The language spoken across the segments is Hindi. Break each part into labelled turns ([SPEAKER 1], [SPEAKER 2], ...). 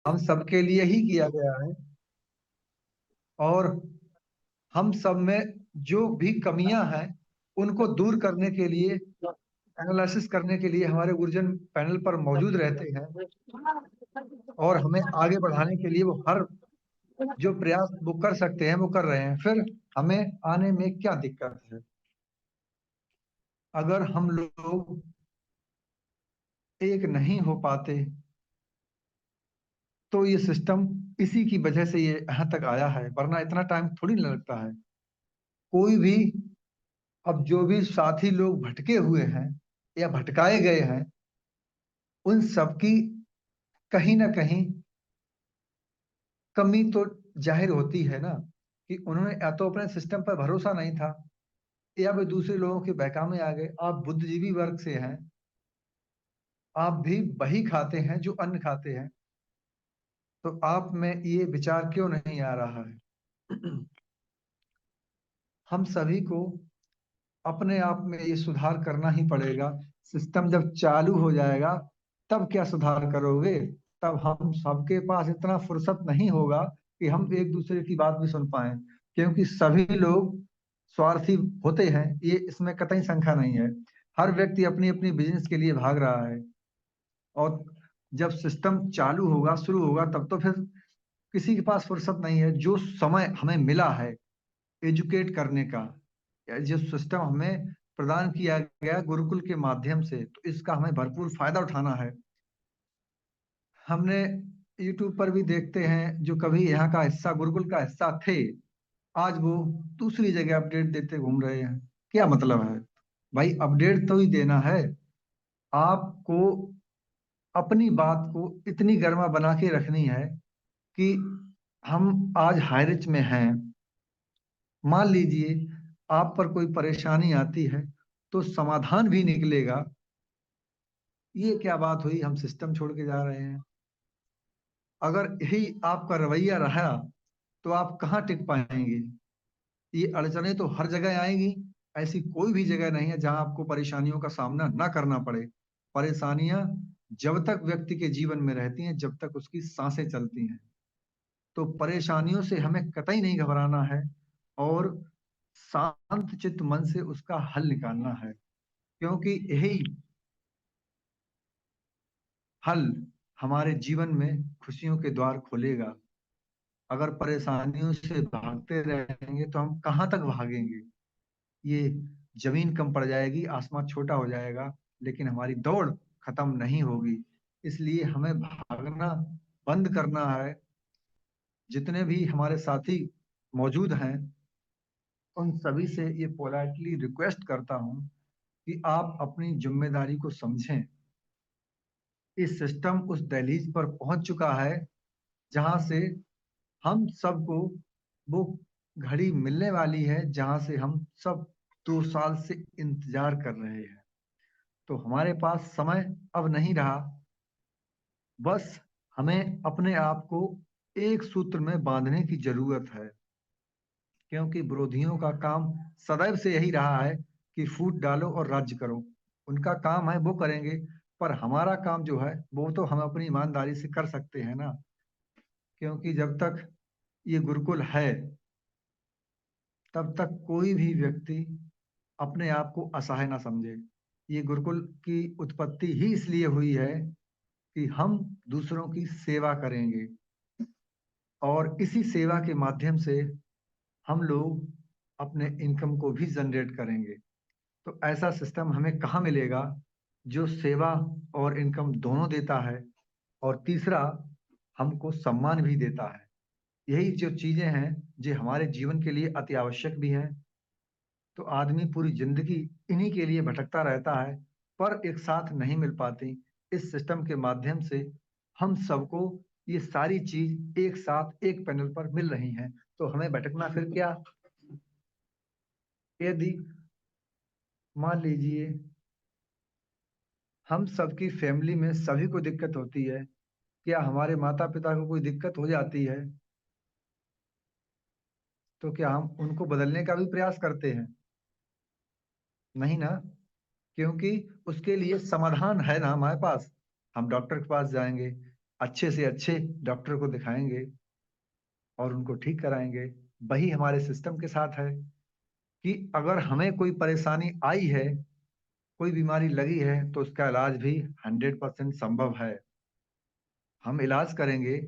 [SPEAKER 1] हम सबके लिए ही किया गया है। और हम सब में जो भी कमियां हैं उनको दूर करने के लिए, एनालिसिस करने के लिए हमारे गुरुजन पैनल पर मौजूद रहते हैं। और हमें आगे बढ़ाने के लिए वो हर जो प्रयास वो कर सकते हैं वो कर रहे हैं। फिर हमें आने में क्या दिक्कत है? अगर हम लोग एक नहीं हो पाते तो ये सिस्टम, इसी की वजह से ये यहाँ तक आया है, वरना इतना टाइम थोड़ी ना लगता है। कोई भी, अब जो भी साथी लोग भटके हुए हैं या भटकाए गए हैं, उन सबकी कहीं ना कहीं कमी तो जाहिर होती है ना, कि उन्होंने या तो अपने सिस्टम पर भरोसा नहीं था, या वे दूसरे लोगों के बहकावे आ गए। आप बुद्धिजीवी वर्ग से हैं, आप भी वही खाते हैं जो अन्न खाते हैं, तो आप में ये विचार क्यों नहीं आ रहा है? हम सभी को अपने आप में ये सुधार करना ही पड़ेगा। सिस्टम जब चालू हो जाएगा तब क्या सुधार करोगे? तब हम सबके पास इतना फुर्सत नहीं होगा कि हम एक दूसरे की बात भी सुन पाए, क्योंकि सभी लोग स्वार्थी होते हैं, ये इसमें कतई शंका नहीं है। हर व्यक्ति अपनी अपनी बिजनेस के लिए भाग रहा है। और जब सिस्टम चालू होगा, शुरू होगा, तब तो फिर किसी के पास फुर्सत नहीं है। जो समय हमें मिला है एजुकेट करने का, या जो सिस्टम हमें प्रदान किया गया गुरुकुल के माध्यम से, तो इसका हमें भरपूर फायदा उठाना है। हमने यूट्यूब पर भी देखते हैं, जो कभी यहाँ का हिस्सा, गुरुकुल का हिस्सा थे, आज वो दूसरी जगह अपडेट देते घूम रहे हैं। क्या मतलब है? भाई अपडेट तो ही देना है आपको। अपनी बात को इतनी गर्मा बना के रखनी है कि हम आज हाई रिच में हैं। मान लीजिए आप पर कोई परेशानी आती है तो समाधान भी निकलेगा। ये क्या बात हुई, हम सिस्टम छोड़ के जा रहे हैं? अगर यही आपका रवैया रहा तो आप कहाँ टिक पाएंगे? ये अड़चने तो हर जगह आएंगी। ऐसी कोई भी जगह नहीं है जहां आपको परेशानियों का सामना ना करना पड़े। परेशानियां जब तक व्यक्ति के जीवन में रहती हैं, जब तक उसकी सांसें चलती हैं। तो परेशानियों से हमें कतई नहीं घबराना है, और शांत चित्त मन से उसका हल निकालना है, क्योंकि यही हल हमारे जीवन में खुशियों के द्वार खोलेगा। अगर परेशानियों से भागते रहेंगे तो हम कहाँ तक भागेंगे? ये जमीन कम पड़ जाएगी, आसमान छोटा हो जाएगा, लेकिन हमारी दौड़ खत्म नहीं होगी। इसलिए हमें भागना बंद करना है। जितने भी हमारे साथी मौजूद हैं, उन सभी से ये पोलाइटली रिक्वेस्ट करता हूं कि आप अपनी जिम्मेदारी को समझें। इस सिस्टम उस दहलीज पर पहुंच चुका है जहां से हम सबको वो घड़ी मिलने वाली है, जहां से हम सब 2 साल से इंतजार कर रहे हैं। तो हमारे पास समय अब नहीं रहा। बस हमें अपने आप को एक सूत्र में बांधने की जरूरत है, क्योंकि विरोधियों का काम सदैव से यही रहा है कि फूट डालो और राज्य करो। उनका काम है, वो करेंगे। पर हमारा काम जो है वो तो हम अपनी ईमानदारी से कर सकते हैं ना। क्योंकि जब तक ये गुरुकुल है तब तक कोई भी व्यक्ति अपने आप को असहाय ना समझे। ये गुरुकुल की उत्पत्ति ही इसलिए हुई है कि हम दूसरों की सेवा करेंगे, और इसी सेवा के माध्यम से हम लोग अपने इनकम को भी जनरेट करेंगे। तो ऐसा सिस्टम हमें कहाँ मिलेगा जो सेवा और इनकम दोनों देता है, और तीसरा हमको सम्मान भी देता है। यही जो चीजें हैं जो हमारे जीवन के लिए अति आवश्यक भी हैं। तो आदमी पूरी जिंदगी इन्हीं के लिए भटकता रहता है, पर एक साथ नहीं मिल पाती। इस सिस्टम के माध्यम से हम सबको ये सारी चीज एक साथ एक पैनल पर मिल रही हैं, तो हमें भटकना फिर क्या? यदि मान लीजिए हम सबकी फैमिली में सभी को दिक्कत होती है, क्या हमारे माता पिता को कोई दिक्कत हो जाती है तो क्या हम उनको बदलने का भी प्रयास करते हैं? नहीं ना। क्योंकि उसके लिए समाधान है ना हमारे पास। हम डॉक्टर के पास जाएंगे, अच्छे से अच्छे डॉक्टर को दिखाएंगे और उनको ठीक कराएंगे। वही हमारे सिस्टम के साथ है कि अगर हमें कोई परेशानी आई है, कोई बीमारी लगी है, तो उसका इलाज भी 100% संभव है। हम इलाज करेंगे,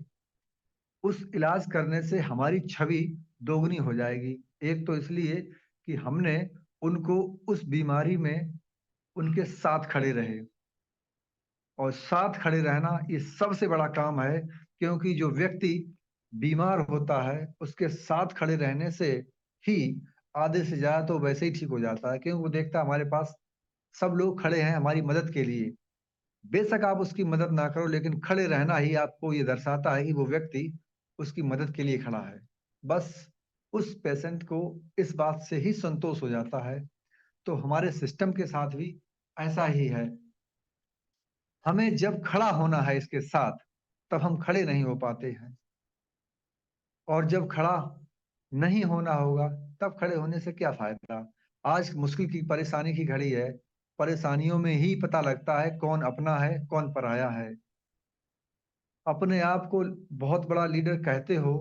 [SPEAKER 1] उस इलाज करने से हमारी छवि दोगुनी हो जाएगी। एक तो इसलिए कि हमने उनको उस बीमारी में उनके साथ खड़े रहे, और साथ खड़े रहना ये सबसे बड़ा काम है। क्योंकि जो व्यक्ति बीमार होता है उसके साथ खड़े रहने से ही आधे से ज्यादा तो वैसे ही ठीक हो जाता है, क्योंकि वो देखता है हमारे पास सब लोग खड़े हैं हमारी मदद के लिए। बेशक आप उसकी मदद ना करो, लेकिन खड़े रहना ही आपको ये दर्शाता है कि वो व्यक्ति उसकी मदद के लिए खड़ा है। बस उस पेशेंट को इस बात से ही संतोष हो जाता है। तो हमारे सिस्टम के साथ भी ऐसा ही है। हमें जब खड़ा होना है इसके साथ, तब हम खड़े नहीं हो पाते हैं, और जब खड़ा नहीं होना होगा तब खड़े होने से क्या फायदा। आज मुश्किल की परेशानी की घड़ी है। परेशानियों में ही पता लगता है कौन अपना है कौन पराया है। अपने आप को बहुत बड़ा लीडर कहते हो।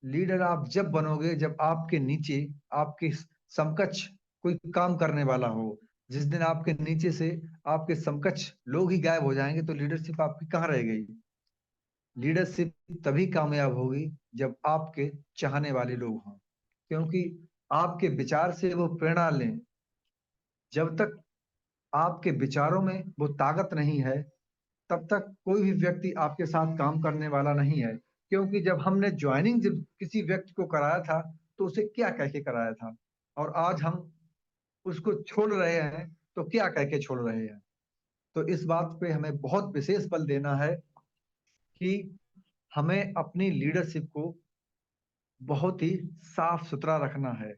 [SPEAKER 1] लीडर आप जब बनोगे जब आपके नीचे आपके समकक्ष कोई काम करने वाला हो। जिस दिन आपके नीचे से आपके समकक्ष लोग ही गायब हो जाएंगे तो लीडरशिप आपकी कहाँ रह गई। लीडरशिप तभी कामयाब होगी जब आपके चाहने वाले लोग हों, क्योंकि आपके विचार से वो प्रेरणा लें। जब तक आपके विचारों में वो ताकत नहीं है, तब तक कोई भी व्यक्ति आपके साथ काम करने वाला नहीं है। क्योंकि जब हमने ज्वाइनिंग जब किसी व्यक्ति को कराया था, तो उसे क्या कह के कराया था, और आज हम उसको छोड़ रहे हैं तो क्या कह के छोड़ रहे हैं। तो इस बात पे हमें बहुत विशेष बल देना है कि हमें अपनी लीडरशिप को बहुत ही साफ सुथरा रखना है।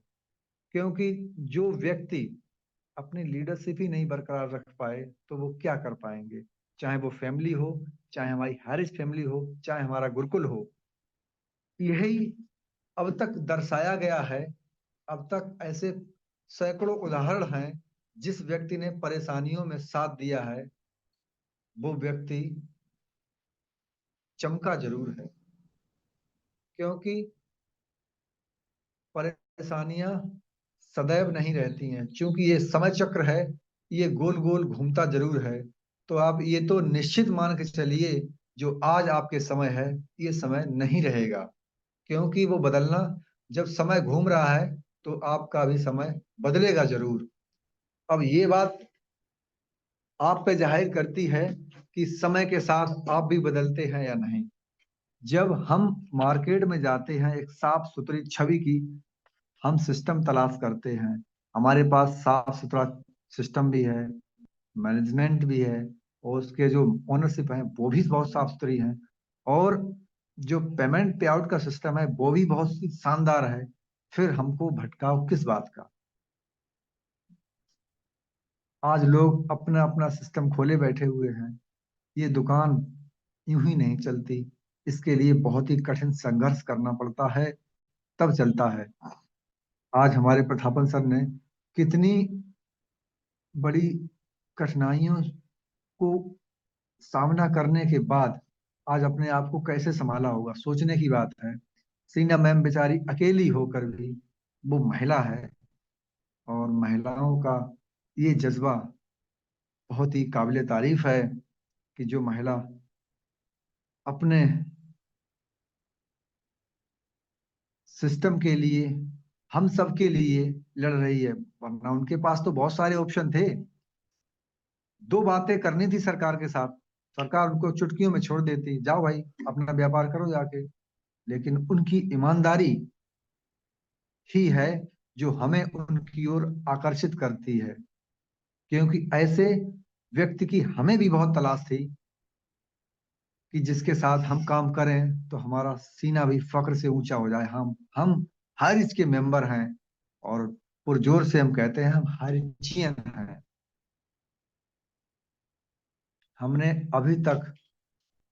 [SPEAKER 1] क्योंकि जो व्यक्ति अपनी लीडरशिप ही नहीं बरकरार रख पाए तो वो क्या कर पाएंगे। चाहे वो फैमिली हो, चाहे हमारी हैरिस फैमिली हो, चाहे हमारा गुरुकुल हो। यही अब तक दर्शाया गया है। अब तक ऐसे सैकड़ों उदाहरण हैं जिस व्यक्ति ने परेशानियों में साथ दिया है, वो व्यक्ति चमका जरूर है। क्योंकि परेशानियां सदैव नहीं रहती हैं, क्योंकि ये समय चक्र है, ये गोल गोल घूमता जरूर है। तो आप ये तो निश्चित मान के चलिए, जो आज आपके समय है ये समय नहीं रहेगा, क्योंकि वो बदलना, जब समय घूम रहा है तो आपका भी समय बदलेगा जरूर। अब ये बात आप पे जाहिर करती है कि समय के साथ आप भी बदलते हैं या नहीं। जब हम मार्केट में जाते हैं एक साफ सुथरी छवि की हम सिस्टम तलाश करते हैं। हमारे पास साफ सुथरा सिस्टम भी है, मैनेजमेंट भी है, और उसके जो ओनरशिप है वो भी बहुत साफ सुथरी है, और जो पेमेंट पे आउट का सिस्टम है वो भी बहुत ही शानदार है। फिर हमको भटकाव किस बात का। आज लोग अपना अपना सिस्टम खोले बैठे हुए हैं। ये दुकान यूं ही नहीं चलती, इसके लिए बहुत ही कठिन संघर्ष करना पड़ता है, तब चलता है। आज हमारे प्रतापन सर ने कितनी बड़ी कठिनाइयों को सामना करने के बाद आज अपने आप को कैसे संभाला होगा, सोचने की बात है। सीना मैम बेचारी अकेली होकर भी, वो महिला है, और महिलाओं का ये जज्बा बहुत ही काबिले तारीफ है कि जो महिला अपने सिस्टम के लिए, हम सब के लिए लड़ रही है। वरना उनके पास तो बहुत सारे ऑप्शन थे। दो बातें करनी थी सरकार के साथ, सरकार उनको चुटकियों में छोड़ देती, जाओ भाई अपना व्यापार करो जाके। लेकिन उनकी ईमानदारी ही है जो हमें उनकी ओर आकर्षित करती है। क्योंकि ऐसे व्यक्ति की हमें भी बहुत तलाश थी कि जिसके साथ हम काम करें तो हमारा सीना भी फख्र से ऊंचा हो जाए। हम हर इसके मेंबर हैं, और पुरजोर से हम कहते हैं हम हर हैं। हमने अभी तक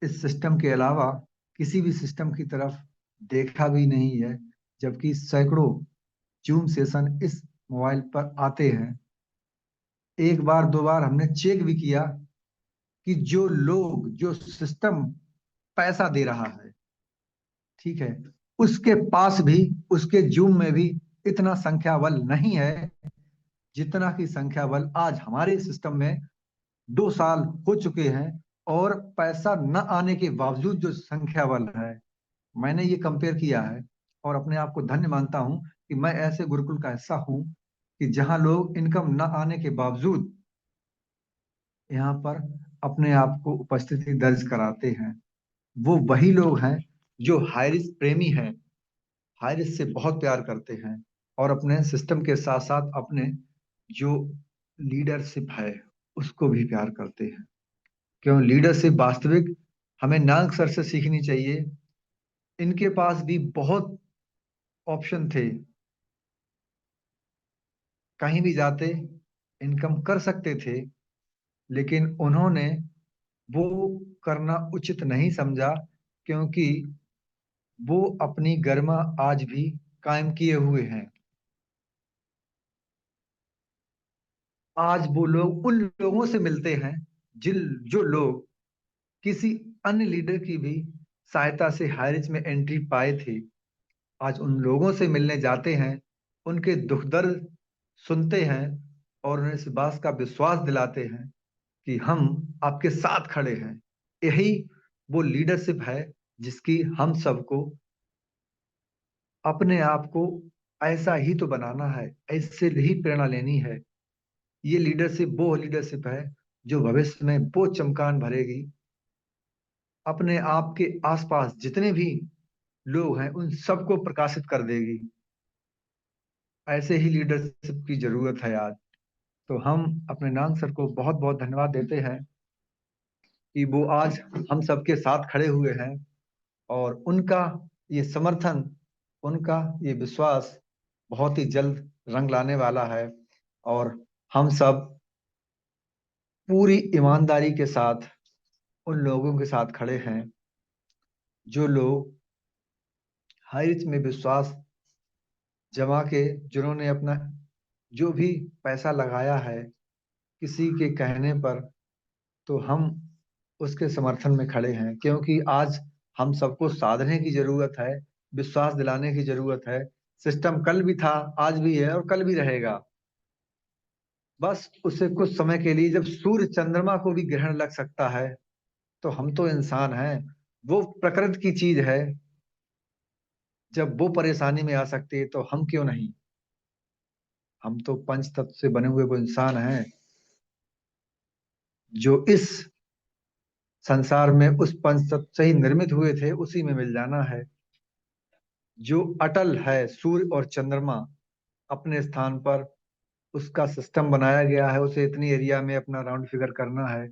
[SPEAKER 1] इस सिस्टम के अलावा किसी भी सिस्टम की तरफ देखा भी नहीं है, जबकि सैकड़ों जूम सेशन इस मोबाइल पर आते हैं। एक बार दो बार हमने चेक भी किया कि जो लोग, जो सिस्टम पैसा दे रहा है, ठीक है, उसके पास भी, उसके जूम में भी इतना संख्या बल नहीं है जितना की संख्या बल आज हमारे सिस्टम में 2 साल हो चुके हैं, और पैसा न आने के बावजूद जो संख्या बल है, मैंने ये कंपेयर किया है और अपने आप को धन्य मानता हूं कि मैं ऐसे गुरुकुल का हिस्सा हूं कि जहां लोग इनकम न आने के बावजूद यहाँ पर अपने आप को उपस्थिति दर्ज कराते हैं। वो वही लोग हैं जो हाइरिस प्रेमी हैं, हाइरिस से बहुत प्यार करते हैं, और अपने सिस्टम के साथ साथ अपने जो लीडरशिप है उसको भी प्यार करते हैं। क्यों? लीडरशिप वास्तविक हमें नाग सर से सीखनी चाहिए। इनके पास भी बहुत ऑप्शन थे, कहीं भी जाते इनकम कर सकते थे, लेकिन उन्होंने वो करना उचित नहीं समझा, क्योंकि वो अपनी गरिमा आज भी कायम किए हुए हैं। आज वो लोग उन लोगों से मिलते हैं जिन जो लोग किसी अन्य लीडर की भी सहायता से हाइरिच में एंट्री पाए थे। आज उन लोगों से मिलने जाते हैं, उनके दुख दर्द सुनते हैं, और उन्हें इस बात का विश्वास दिलाते हैं कि हम आपके साथ खड़े हैं। यही वो लीडरशिप है जिसकी हम सबको अपने आप को ऐसा ही तो बनाना है, ऐसे ही प्रेरणा लेनी है। ये लीडरशिप वो लीडरशिप है जो भविष्य में वो चमकान भरेगी, अपने आप के आसपास जितने भी लोग हैं उन सबको प्रकाशित कर देगी। ऐसे ही लीडरशिप की जरूरत है आज। तो हम अपने नाग सर को बहुत बहुत धन्यवाद देते हैं कि वो आज हम सबके साथ खड़े हुए हैं, और उनका ये समर्थन, उनका ये विश्वास बहुत ही जल्द रंग लाने वाला है। और हम सब पूरी ईमानदारी के साथ उन लोगों के साथ खड़े हैं जो लोग हर में विश्वास जमा के, जिन्होंने अपना जो भी पैसा लगाया है किसी के कहने पर, तो हम उसके समर्थन में खड़े हैं, क्योंकि आज हम सबको साधने की जरूरत है, विश्वास दिलाने की जरूरत है। सिस्टम कल भी था, आज भी है और कल भी रहेगा। बस उसे कुछ समय के लिए, जब सूर्य चंद्रमा को भी ग्रहण लग सकता है, तो हम तो इंसान हैं, वो प्रकृति की चीज है। जब वो परेशानी में आ सकती है तो हम क्यों नहीं? हम तो पंच तत्व से बने हुए वो इंसान हैं जो इस संसार में उस पंच तत्व से ही निर्मित हुए थे, उसी में मिल जाना है। जो अटल है सूर्य और चंद्रमा अपने स्थान पर, उसका सिस्टम बनाया गया है, उसे इतनी एरिया में अपना राउंड फिगर करना है।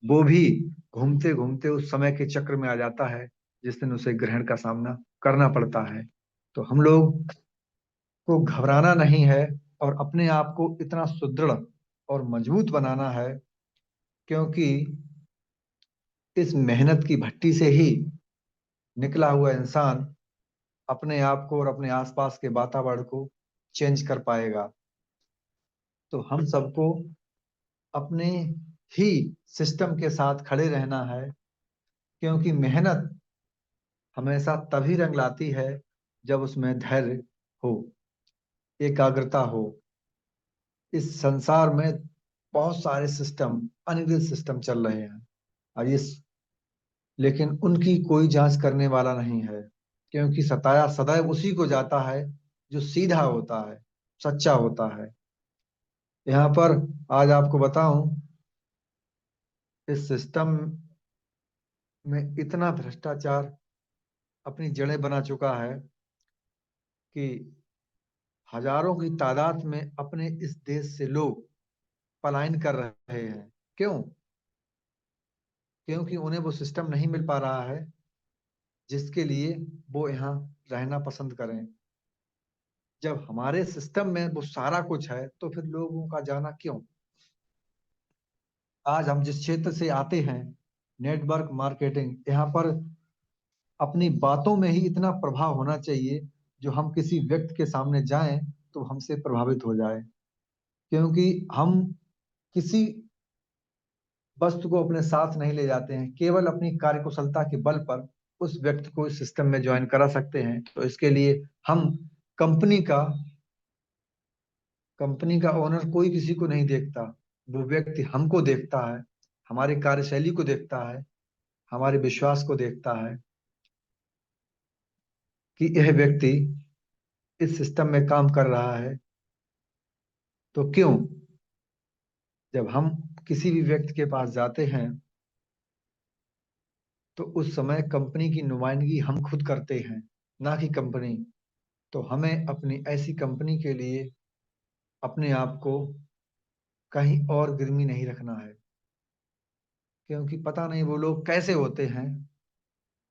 [SPEAKER 1] वो भी घूमते घूमते उस समय के चक्र में आ जाता है जिस दिन उसे ग्रहण का सामना करना पड़ता है। तो हम लोग को घबराना नहीं है, और अपने आप को इतना सुदृढ़ और मजबूत बनाना है, क्योंकि इस मेहनत की भट्टी से ही निकला हुआ इंसान अपने आप को और अपने आसपास के वातावरण को चेंज कर पाएगा। तो हम सबको अपने ही सिस्टम के साथ खड़े रहना है, क्योंकि मेहनत हमेशा तभी रंग लाती है जब उसमें धैर्य हो, एकाग्रता हो। इस संसार में बहुत सारे सिस्टम, अनिर्दिष्ट सिस्टम चल रहे हैं, और ये, लेकिन उनकी कोई जांच करने वाला नहीं है, क्योंकि सताया सदैव उसी को जाता है जो सीधा होता है, सच्चा होता है। यहाँ पर आज आपको बताऊं, इस सिस्टम में इतना भ्रष्टाचार अपनी जड़ें बना चुका है कि हजारों की तादाद में अपने इस देश से लोग पलायन कर रहे हैं। क्यों? क्योंकि उन्हें वो सिस्टम नहीं मिल पा रहा है जिसके लिए वो यहाँ रहना पसंद करें। जब हमारे सिस्टम में वो सारा कुछ है तो फिर लोगों का जाना क्यों? आज हम जिस क्षेत्र से आते हैं, नेटवर्क मार्केटिंग, यहाँ पर अपनी बातों में ही इतना प्रभाव होना चाहिए जो हम किसी व्यक्ति के सामने जाएं तो हमसे प्रभावित हो जाए। क्योंकि हम किसी वस्तु को अपने साथ नहीं ले जाते हैं, केवल अपनी कार्यकुशलता के बल पर उस व्यक्ति को इस सिस्टम में ज्वाइन करा सकते हैं। तो इसके लिए हम कंपनी का कंपनी का ओनर कोई किसी को नहीं देखता, वो व्यक्ति हमको देखता है, हमारी कार्यशैली को देखता है, हमारे विश्वास को देखता है कि यह व्यक्ति इस सिस्टम में काम कर रहा है। तो क्यों, जब हम किसी भी व्यक्ति के पास जाते हैं तो उस समय कंपनी की नुमाइंदगी हम खुद करते हैं, ना कि कंपनी। तो हमें अपनी ऐसी कंपनी के लिए अपने आप को कहीं और गिरवी नहीं रखना है, क्योंकि पता नहीं वो लोग कैसे होते हैं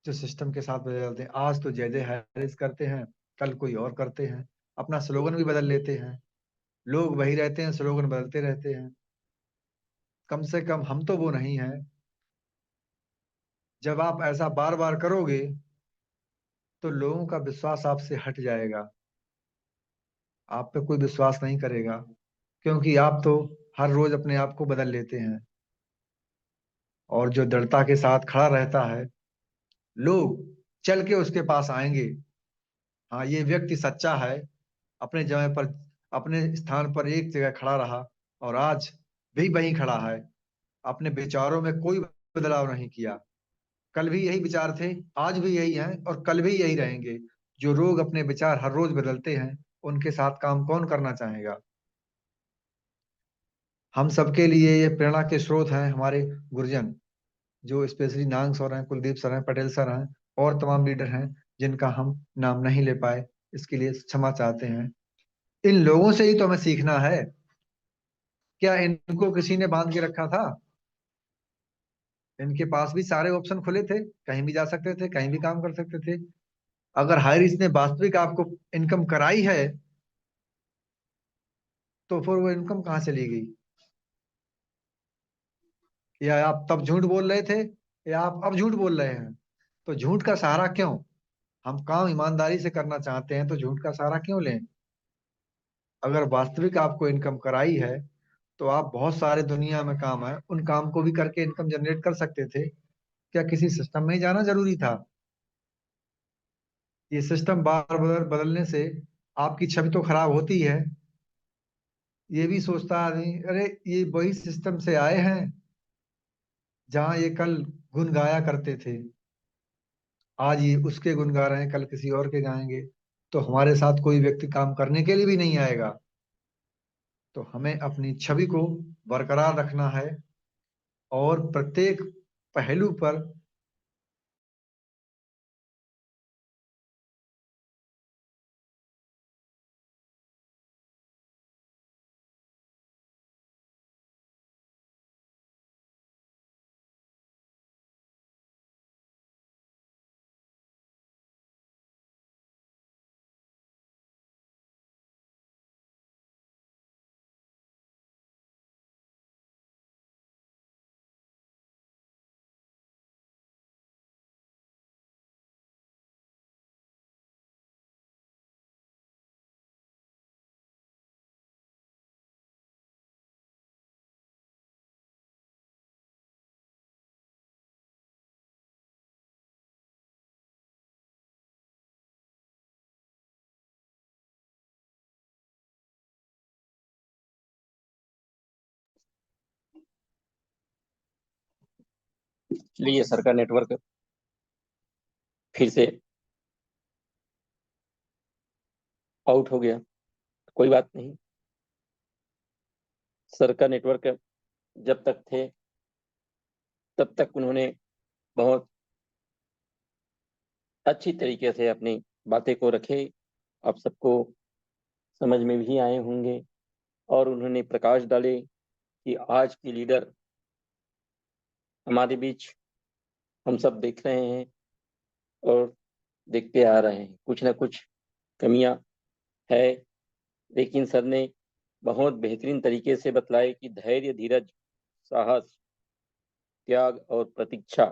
[SPEAKER 1] जो सिस्टम के साथ बदलते हैं। आज तो जय जय हैरिस करते हैं, कल कोई और करते हैं, अपना स्लोगन भी बदल लेते हैं। लोग वही रहते हैं, स्लोगन बदलते रहते हैं। कम से कम हम तो वो नहीं है। जब आप ऐसा बार बार करोगे तो लोगों का विश्वास आपसे हट जाएगा, आप पे कोई विश्वास नहीं करेगा, क्योंकि आप तो हर रोज अपने आप को बदल लेते हैं। और जो दृढ़ता के साथ खड़ा रहता है, लोग चल के उसके पास आएंगे। हाँ, ये व्यक्ति सच्चा है, अपने जगह पर, अपने स्थान पर एक जगह खड़ा रहा और आज भी वहीं खड़ा है, अपने विचारों में कोई बदलाव नहीं किया। कल भी यही विचार थे, आज भी यही हैं और कल भी यही रहेंगे। जो लोग अपने विचार हर रोज बदलते हैं, उनके साथ काम कौन करना चाहेगा। हम सबके लिए ये प्रेरणा के स्रोत हैं हमारे गुरुजन, जो स्पेशली नांग सर हैं, कुलदीप सर हैं, पटेल सर हैं और तमाम लीडर हैं जिनका हम नाम नहीं ले पाए, इसके लिए क्षमा चाहते हैं। इन लोगों से ही तो हमें सीखना है। क्या इनको किसी ने बांध के रखा था? इनके पास भी सारे ऑप्शन खुले थे, कहीं भी जा सकते थे, कहीं भी काम कर सकते थे। अगर हायरिस ने वास्तविक आपको इनकम कराई है तो फिर वो इनकम कहाँ से ली गई? या आप तब झूठ बोल रहे थे या आप अब झूठ बोल रहे हैं? तो झूठ का सहारा क्यों? हम काम ईमानदारी से करना चाहते हैं तो झूठ का सहारा क्यों लें? अगर वास्तविक आपको इनकम कराई है तो आप बहुत सारे दुनिया में काम है, उन काम को भी करके इनकम जनरेट कर सकते थे। क्या किसी सिस्टम में ही जाना जरूरी था? ये सिस्टम बार बार बदलने से आपकी छवि तो खराब होती है। ये भी सोचता आदमी, अरे ये वही सिस्टम से आए हैं जहां ये कल गुन गाया करते थे, आज ये उसके गुन गा रहे हैं, कल किसी और के गाएंगे। तो हमारे साथ कोई व्यक्ति काम करने के लिए भी नहीं आएगा। तो हमें अपनी छवि को बरकरार रखना है और प्रत्येक पहलू पर
[SPEAKER 2] इसलिए सर का नेटवर्क फिर से आउट हो गया। कोई बात नहीं, सर का नेटवर्क जब तक थे तब तक उन्होंने बहुत अच्छी तरीके से अपनी बातें को रखे, आप सबको समझ में भी आए होंगे। और उन्होंने प्रकाश डाले कि आज की लीडर हमारे बीच हम सब देख रहे हैं और देखते आ रहे हैं, कुछ ना कुछ कमियां है, लेकिन सर ने बहुत बेहतरीन तरीके से बतलाए कि धैर्य, धीरज, साहस, त्याग और प्रतीक्षा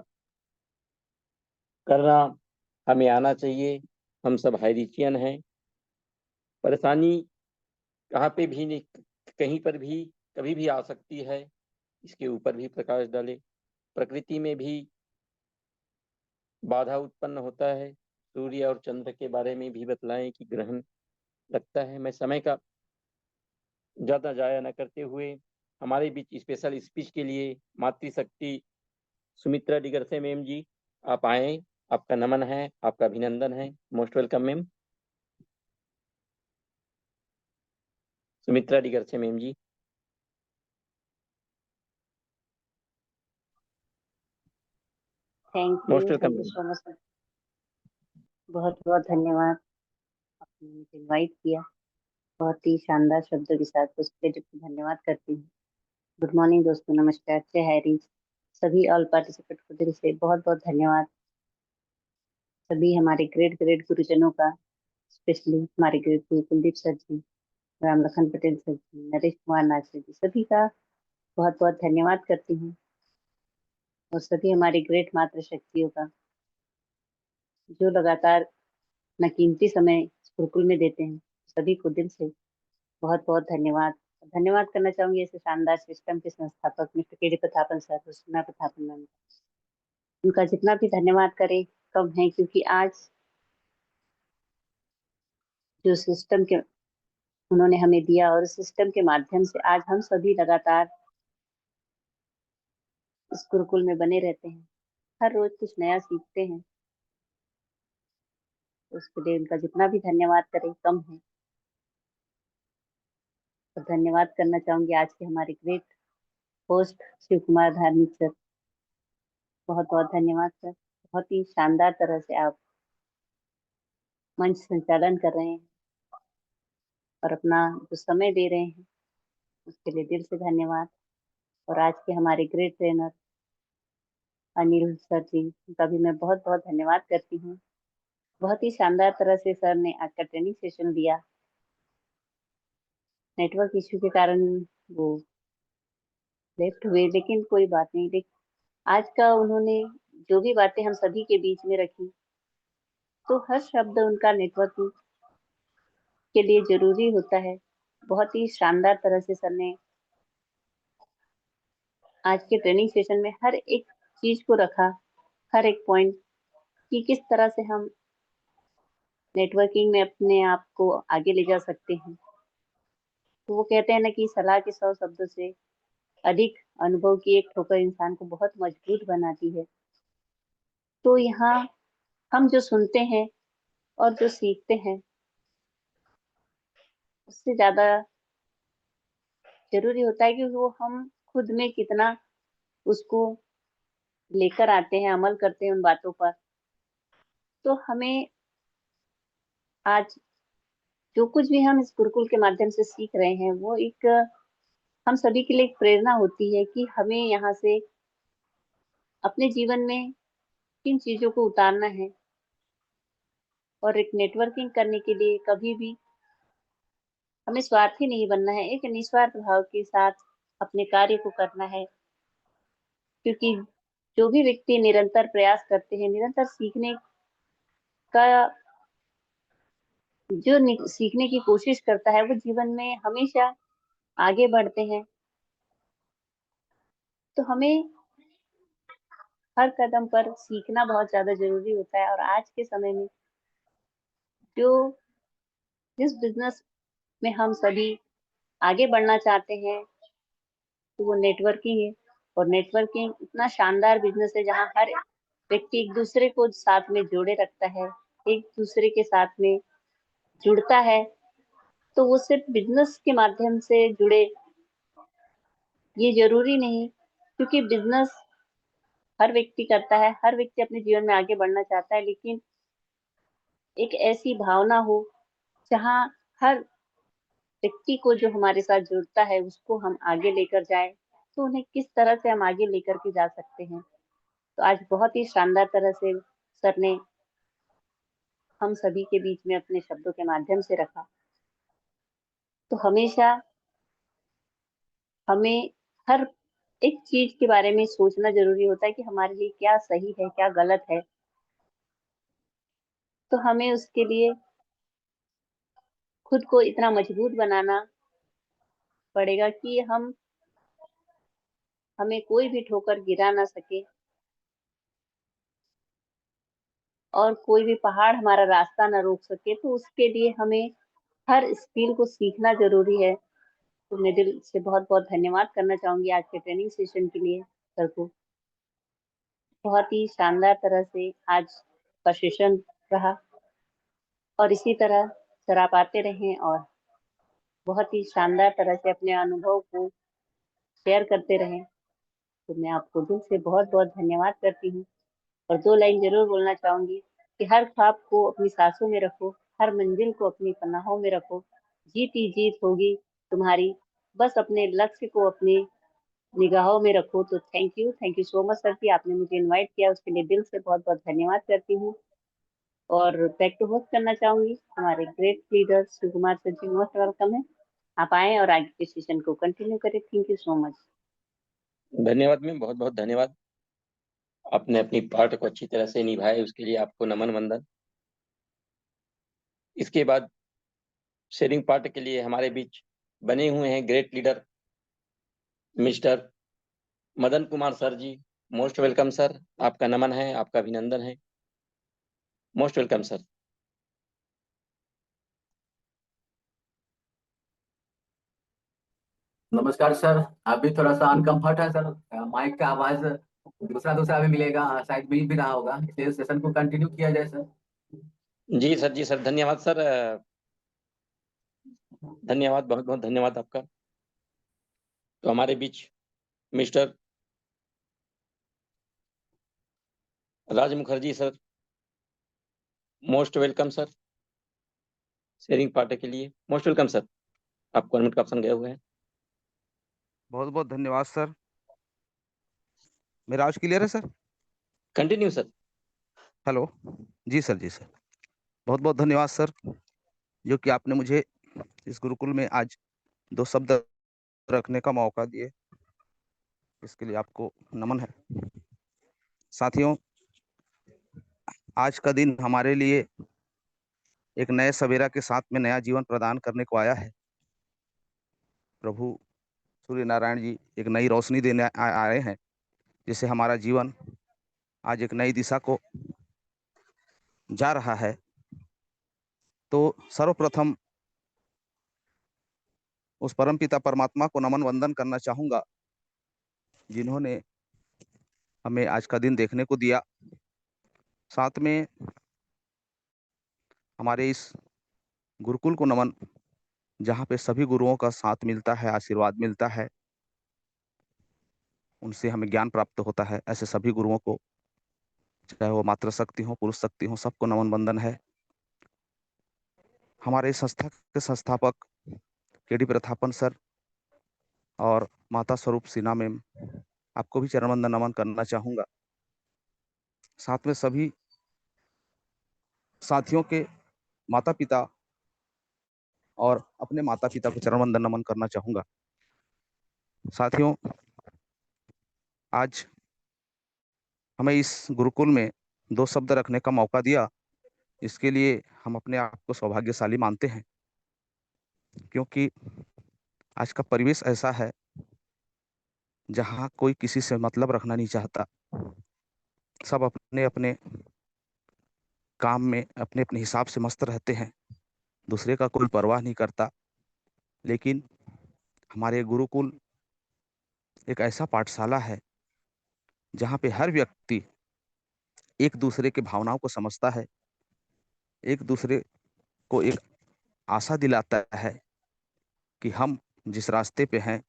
[SPEAKER 2] करना हमें आना चाहिए। हम सब हाइरिचियन हैं। परेशानी कहाँ पे भी नहीं, कहीं पर भी कभी भी आ सकती है, इसके ऊपर भी प्रकाश डाले। प्रकृति में भी बाधा उत्पन्न होता है, सूर्य और चंद्र के बारे में भी बतलाएं कि ग्रहण लगता है। मैं समय का ज़्यादा जाया न करते हुए हमारे बीच स्पेशल स्पीच के लिए मातृशक्ति सुमित्रा डिगरसे मैम जी, आप आए, आपका नमन है, आपका अभिनंदन है। Most welcome ma'am. Sumitra Digarse ma'am ji.
[SPEAKER 3] Thank
[SPEAKER 2] most
[SPEAKER 3] you
[SPEAKER 2] welcome ma'am.
[SPEAKER 3] So much. बहुत बहुत धन्यवाद, आपने मुझे इनवाइट किया। बहुत ही शानदार शब्दों के साथ उसके लिए धन्यवाद करती हूँ। गुड मॉर्निंग दोस्तों, नमस्कार, जय हैरी। सभी ऑल पार्टिसिपेंट को दिल से बहुत बहुत धन्यवाद। सभी हमारे ग्रेट ग्रेट गुरुजनों का, स्पेशली हमारे ग्रेट गुरु कुलदीप सर जी, राम लखन पटेल सर जी, नरेश कुमार नाथ सर जी, सभी का बहुत बहुत धन्यवाद करती हूँ। और सभी हमारी ग्रेट मातृशक्तियों का, जो लगातार न कीमती समय इस गुरुकुल में देते हैं, सभी को दिल से बहुत बहुत धन्यवाद। धन्यवाद करना चाहूंगी ऐसे शानदार सिस्टम के संस्थापक मिस्टर के D Prathapan sir, Sushma Prathapan ma'am. उनका जितना भी धन्यवाद करें कम है, क्योंकि आज जो सिस्टम के उन्होंने हमें दिया और सिस्टम के माध्यम से आज हम सभी लगातार इस गुरुकुल में बने रहते हैं, हर रोज कुछ नया सीखते हैं। उसके लिए उनका जितना भी धन्यवाद करें कम है। और धन्यवाद करना चाहूंगी आज के हमारे ग्रेट होस्ट शिव कुमार धार्मिक सर। बहुत बहुत धन्यवाद सर, बहुत ही शानदार तरह से आप मंच संचालन कर रहे हैं और अपना जो समय दे रहे हैं उसके लिए दिल से धन्यवाद। और आज के हमारे ग्रेट ट्रेनर अनिल सर जी, उनका भी मैं बहुत बहुत धन्यवाद करती हूँ। बहुत ही शानदार तरह से सर ने आज का ट्रेनिंग सेशन दिया। नेटवर्क इश्यू के कारण वो लेफ्ट हुए, लेकिन कोई बात नहीं। लेकिन आज का उन्होंने जो भी बातें हम सभी के बीच में रखी, तो हर शब्द उनका नेटवर्किंग के लिए जरूरी होता है। बहुत ही शानदार तरह से सर ने आज के ट्रेनिंग सेशन में हर एक चीज को रखा, हर एक पॉइंट कि किस तरह से हम नेटवर्किंग में अपने आप को आगे ले जा सकते हैं। तो वो कहते हैं ना कि सलाह के 100 शब्दों से अधिक अनुभव की एक ठोकर इंसान को बहुत मजबूत बनाती है। तो यहाँ हम जो सुनते हैं और जो सीखते हैं, उससे ज्यादा जरूरी होता है कि वो हम खुद में कितना उसको लेकर आते हैं, अमल करते हैं उन बातों पर। तो हमें आज जो कुछ भी हम इस गुरुकुल के माध्यम से सीख रहे हैं, वो एक हम सभी के लिए एक प्रेरणा होती है कि हमें यहाँ से अपने जीवन में किन चीजों को उतारना है। और एक नेटवर्किंग करने के लिए कभी भी हमें स्वार्थी नहीं बनना है, एक निस्वार्थ भाव के साथ अपने कार्य को करना है। क्योंकि जो भी व्यक्ति निरंतर प्रयास करते हैं, निरंतर सीखने का सीखने की कोशिश करता है, वो जीवन में हमेशा आगे बढ़ते हैं। तो हमें हर कदम पर सीखना बहुत ज्यादा जरूरी होता है। और आज के समय में जो जिस बिजनेस में हम सभी आगे बढ़ना चाहते हैं, तो वो नेटवर्किंग है। और नेटवर्किंग इतना शानदार बिजनेस है जहाँ हर व्यक्ति एक दूसरे को साथ में जोड़े रखता है, एक दूसरे के साथ में जुड़ता है। तो वो सिर्फ बिजनेस के माध्यम से जुड़े ये जरूरी नहीं, क्योंकि बिजनेस हर व्यक्ति करता है, हर व्यक्ति अपने जीवन में आगे बढ़ना चाहता है। लेकिन एक ऐसी भावना हो जहाँ हर व्यक्ति को जो हमारे साथ जुड़ता है उसको हम आगे लेकर जाए, तो उन्हें किस तरह से हम आगे लेकर के जा सकते हैं। तो आज बहुत ही शानदार तरह से सर ने हम सभी के बीच में अपने शब्दों के माध्यम से रखा। तो हमेशा हमें हर एक चीज के बारे में सोचना जरूरी होता है कि हमारे लिए क्या सही है, क्या गलत है। तो हमें उसके लिए खुद को इतना मजबूत बनाना पड़ेगा कि हम हमें कोई भी ठोकर गिरा ना सके और कोई भी पहाड़ हमारा रास्ता ना रोक सके, तो उसके लिए हमें हर स्किल को सीखना जरूरी है। तो मैं दिल से बहुत बहुत धन्यवाद करना चाहूंगी आज के ट्रेनिंग सेशन के लिए सर को। बहुत ही शानदार तरह से आज का सेशन रहा और इसी तरह सर आप आते रहें और बहुत ही शानदार तरह से अपने अनुभव को शेयर करते रहें। तो मैं आपको दिल से बहुत बहुत धन्यवाद करती हूँ और 2 लाइन जरूर बोलना चाहूंगी कि हर ख्वाब को अपनी सांसों में रखो, हर मंजिल को अपनी पनाहों में रखो, जीत ही जीत होगी तुम्हारी, बस अपने लक्ष्य को अपनी निगाहों में रखो। तो thank you so much sir कि आपने मुझे इनवाइट किया, उसके लिए दिल से बहुत बहुत धन्यवाद करती हूँ। और बैक टू होस्ट करना चाहूंगी हमारे great leader Shiv Kumar sir ji, most welcome है। आप आए और आगे के सेशन को कंटिन्यू करें। Thank you so much.
[SPEAKER 2] धन्यवाद मैम, बहुत बहुत धन्यवाद। आपने अपनी पार्ट को अच्छी तरह से निभाए, उसके लिए आपको नमन वंदन। इसके बाद शेयरिंग पार्ट के लिए हमारे बीच बने हुए हैं great leader mister Madan Kumar sir ji. Most welcome sir, आपका नमन है, आपका अभिनंदन है। Most welcome sir.
[SPEAKER 4] नमस्कार सर। अभी थोड़ा सा अनकंफर्ट है सर, माइक का आवाज दूसरा दूसरा भी मिलेगा, शायद मिल भी रहा होगा, इसलिए सेशन को कंटिन्यू किया जाए सर।
[SPEAKER 2] जी सर, जी सर, धन्यवाद सर, धन्यवाद, बहुत बहुत धन्यवाद आपका। तो हमारे बीच mister Raj Mukherjee sir, most welcome sir. Sharing part के लिए मोस्ट वेलकम सर। आपको अनम्यूट का ऑप्शन गए हुए हैं।
[SPEAKER 5] बहुत बहुत धन्यवाद सर। मेरा आवाज क्लियर है सर?
[SPEAKER 2] Continue sir.
[SPEAKER 5] हेलो। जी सर, जी सर, बहुत बहुत धन्यवाद सर, जो कि आपने मुझे इस गुरुकुल में आज 2 शब्द रखने का मौका दिए, इसके लिए आपको नमन है। साथियों, आज का दिन हमारे लिए एक नए सवेरा के साथ में नया जीवन प्रदान करने को आया है। प्रभु सूर्य नारायण जी एक नई रोशनी देने आए हैं, जिससे हमारा जीवन आज एक नई दिशा को जा रहा है। तो सर्वप्रथम उस परमपिता परमात्मा को नमन वंदन करना चाहूंगा, जिन्होंने हमें आज का दिन देखने को दिया। साथ में हमारे इस गुरुकुल को नमन, जहाँ पे सभी गुरुओं का साथ मिलता है, आशीर्वाद मिलता है, उनसे हमें ज्ञान प्राप्त होता है। ऐसे सभी गुरुओं को, चाहे वो मातृ शक्ति हो, पुरुष शक्ति हो, सबको नमन वंदन है। हमारे इस संस्था के संस्थापक केडी प्रथापन सर और माता स्वरूप सिन्हा मैम, आपको भी चरण वंदन नमन करना चाहूंगा। साथ में सभी साथियों के माता पिता और अपने माता पिता को चरण वंदन नमन करना चाहूंगा। साथियों, आज हमें इस गुरुकुल में 2 शब्द रखने का मौका दिया, इसके लिए हम अपने आप को सौभाग्यशाली मानते हैं, क्योंकि आज का परिवेश ऐसा है जहाँ कोई किसी से मतलब रखना नहीं चाहता। सब अपने अपने काम में अपने अपने हिसाब से मस्त रहते हैं, दूसरे का कोई परवाह नहीं करता। लेकिन हमारे गुरुकुल एक ऐसा पाठशाला है जहाँ पे हर व्यक्ति एक दूसरे के भावनाओं को समझता है, एक दूसरे को एक आशा दिलाता है कि हम जिस रास्ते पे हैं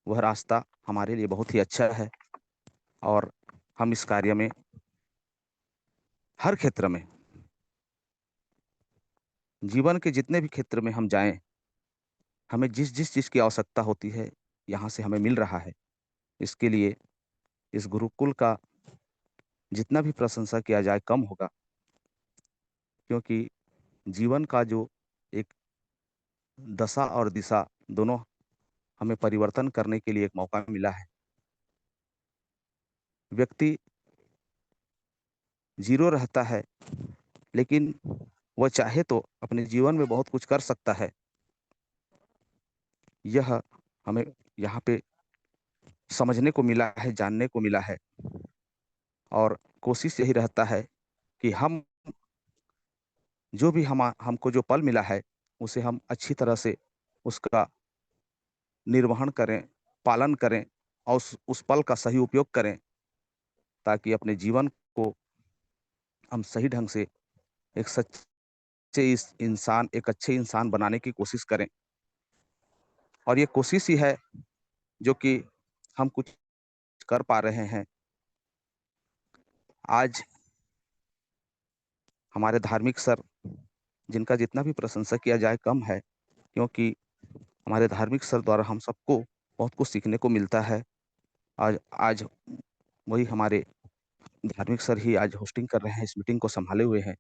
[SPEAKER 5] वह रास्ता हमारे लिए बहुत ही अच्छा है, और हम इस कार्य में हर क्षेत्र में, जीवन के जितने भी क्षेत्र में हम जाएं, हमें जिस जिस चीज़ की आवश्यकता होती है यहाँ से हमें मिल रहा है। इसके लिए इस गुरुकुल का जितना भी प्रशंसा किया जाए कम होगा, क्योंकि जीवन का जो एक दशा और दिशा दोनों हमें परिवर्तन करने के लिए एक मौका मिला है। व्यक्ति जीरो रहता है, लेकिन वह चाहे तो अपने जीवन में बहुत कुछ कर सकता है। यह हमें यहाँ पे समझने को मिला है, जानने को मिला है। और कोशिश यही रहता है कि हम जो भी हमको जो पल मिला है, उसे हम अच्छी तरह से उसका निर्वहन करें, पालन करें और उस पल का सही उपयोग करें, ताकि अपने जीवन को हम सही ढंग से एक एक अच्छे इंसान बनाने की कोशिश करें। और ये कोशिश ही है जो कि हम कुछ कर पा रहे हैं। आज हमारे धार्मिक सर, जिनका जितना भी प्रशंसा किया जाए कम है, क्योंकि हमारे धार्मिक सर द्वारा हम सबको बहुत कुछ सीखने को मिलता है। आज आज वही हमारे धार्मिक सर ही आज होस्टिंग कर रहे हैं, इस मीटिंग को संभाले हुए हैं।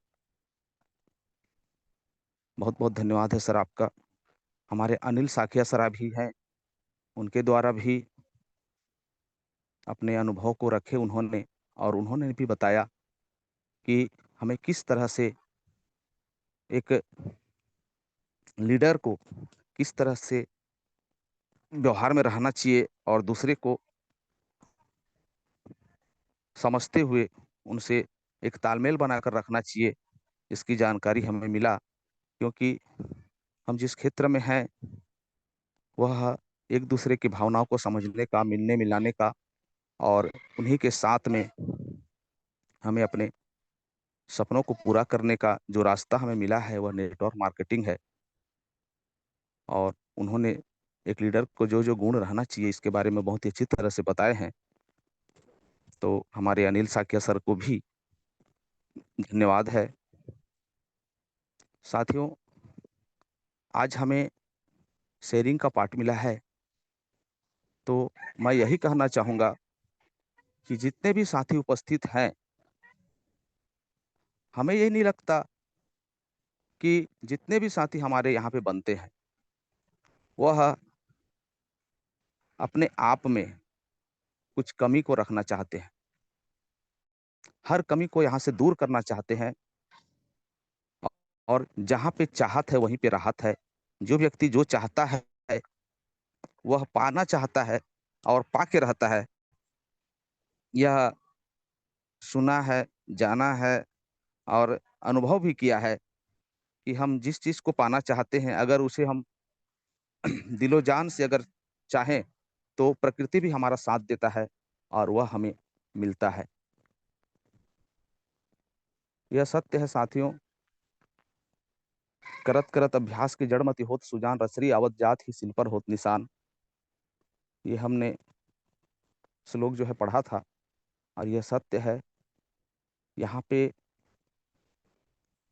[SPEAKER 5] बहुत बहुत धन्यवाद है सर आपका। हमारे अनिल साखिया सर भी हैं, उनके द्वारा भी अपने अनुभव को रखे उन्होंने, और उन्होंने भी बताया कि हमें किस तरह से एक लीडर को किस तरह से व्यवहार में रहना चाहिए और दूसरे को समझते हुए उनसे एक तालमेल बनाकर रखना चाहिए। इसकी जानकारी हमें मिला, क्योंकि हम जिस क्षेत्र में हैं वह एक दूसरे की भावनाओं को समझने का, मिलने मिलाने का, और उन्हीं के साथ में हमें अपने सपनों को पूरा करने का जो रास्ता हमें मिला है वह नेटवर्क मार्केटिंग है। और उन्होंने एक लीडर को जो जो गुण रहना चाहिए इसके बारे में बहुत ही अच्छी तरह से बताए हैं। तो हमारे अनिल साकिया सर को भी धन्यवाद है। साथियों, आज हमें शेयरिंग का पार्ट मिला है, तो मैं यही कहना चाहूँगा कि जितने भी साथी उपस्थित हैं, हमें ये नहीं लगता कि जितने भी साथी हमारे यहाँ पे बनते हैं वह अपने आप में कुछ कमी को रखना चाहते हैं। हर कमी को यहाँ से दूर करना चाहते हैं, और जहाँ पे चाहत है वहीं पे राहत है। जो व्यक्ति जो चाहता है वह पाना चाहता है और पाके रहता है। यह सुना है, जाना है और अनुभव भी किया है कि हम जिस चीज को पाना चाहते हैं, अगर उसे हम दिलो जान से अगर चाहें तो प्रकृति भी हमारा साथ देता है और वह हमें मिलता है। यह सत्य है साथियों। करत करत अभ्यास की जड़मति होत सुजान, रसरी आवत जात ही सिल पर होत निशान। ये हमने श्लोक जो है पढ़ा था, और यह सत्य है। यहाँ पे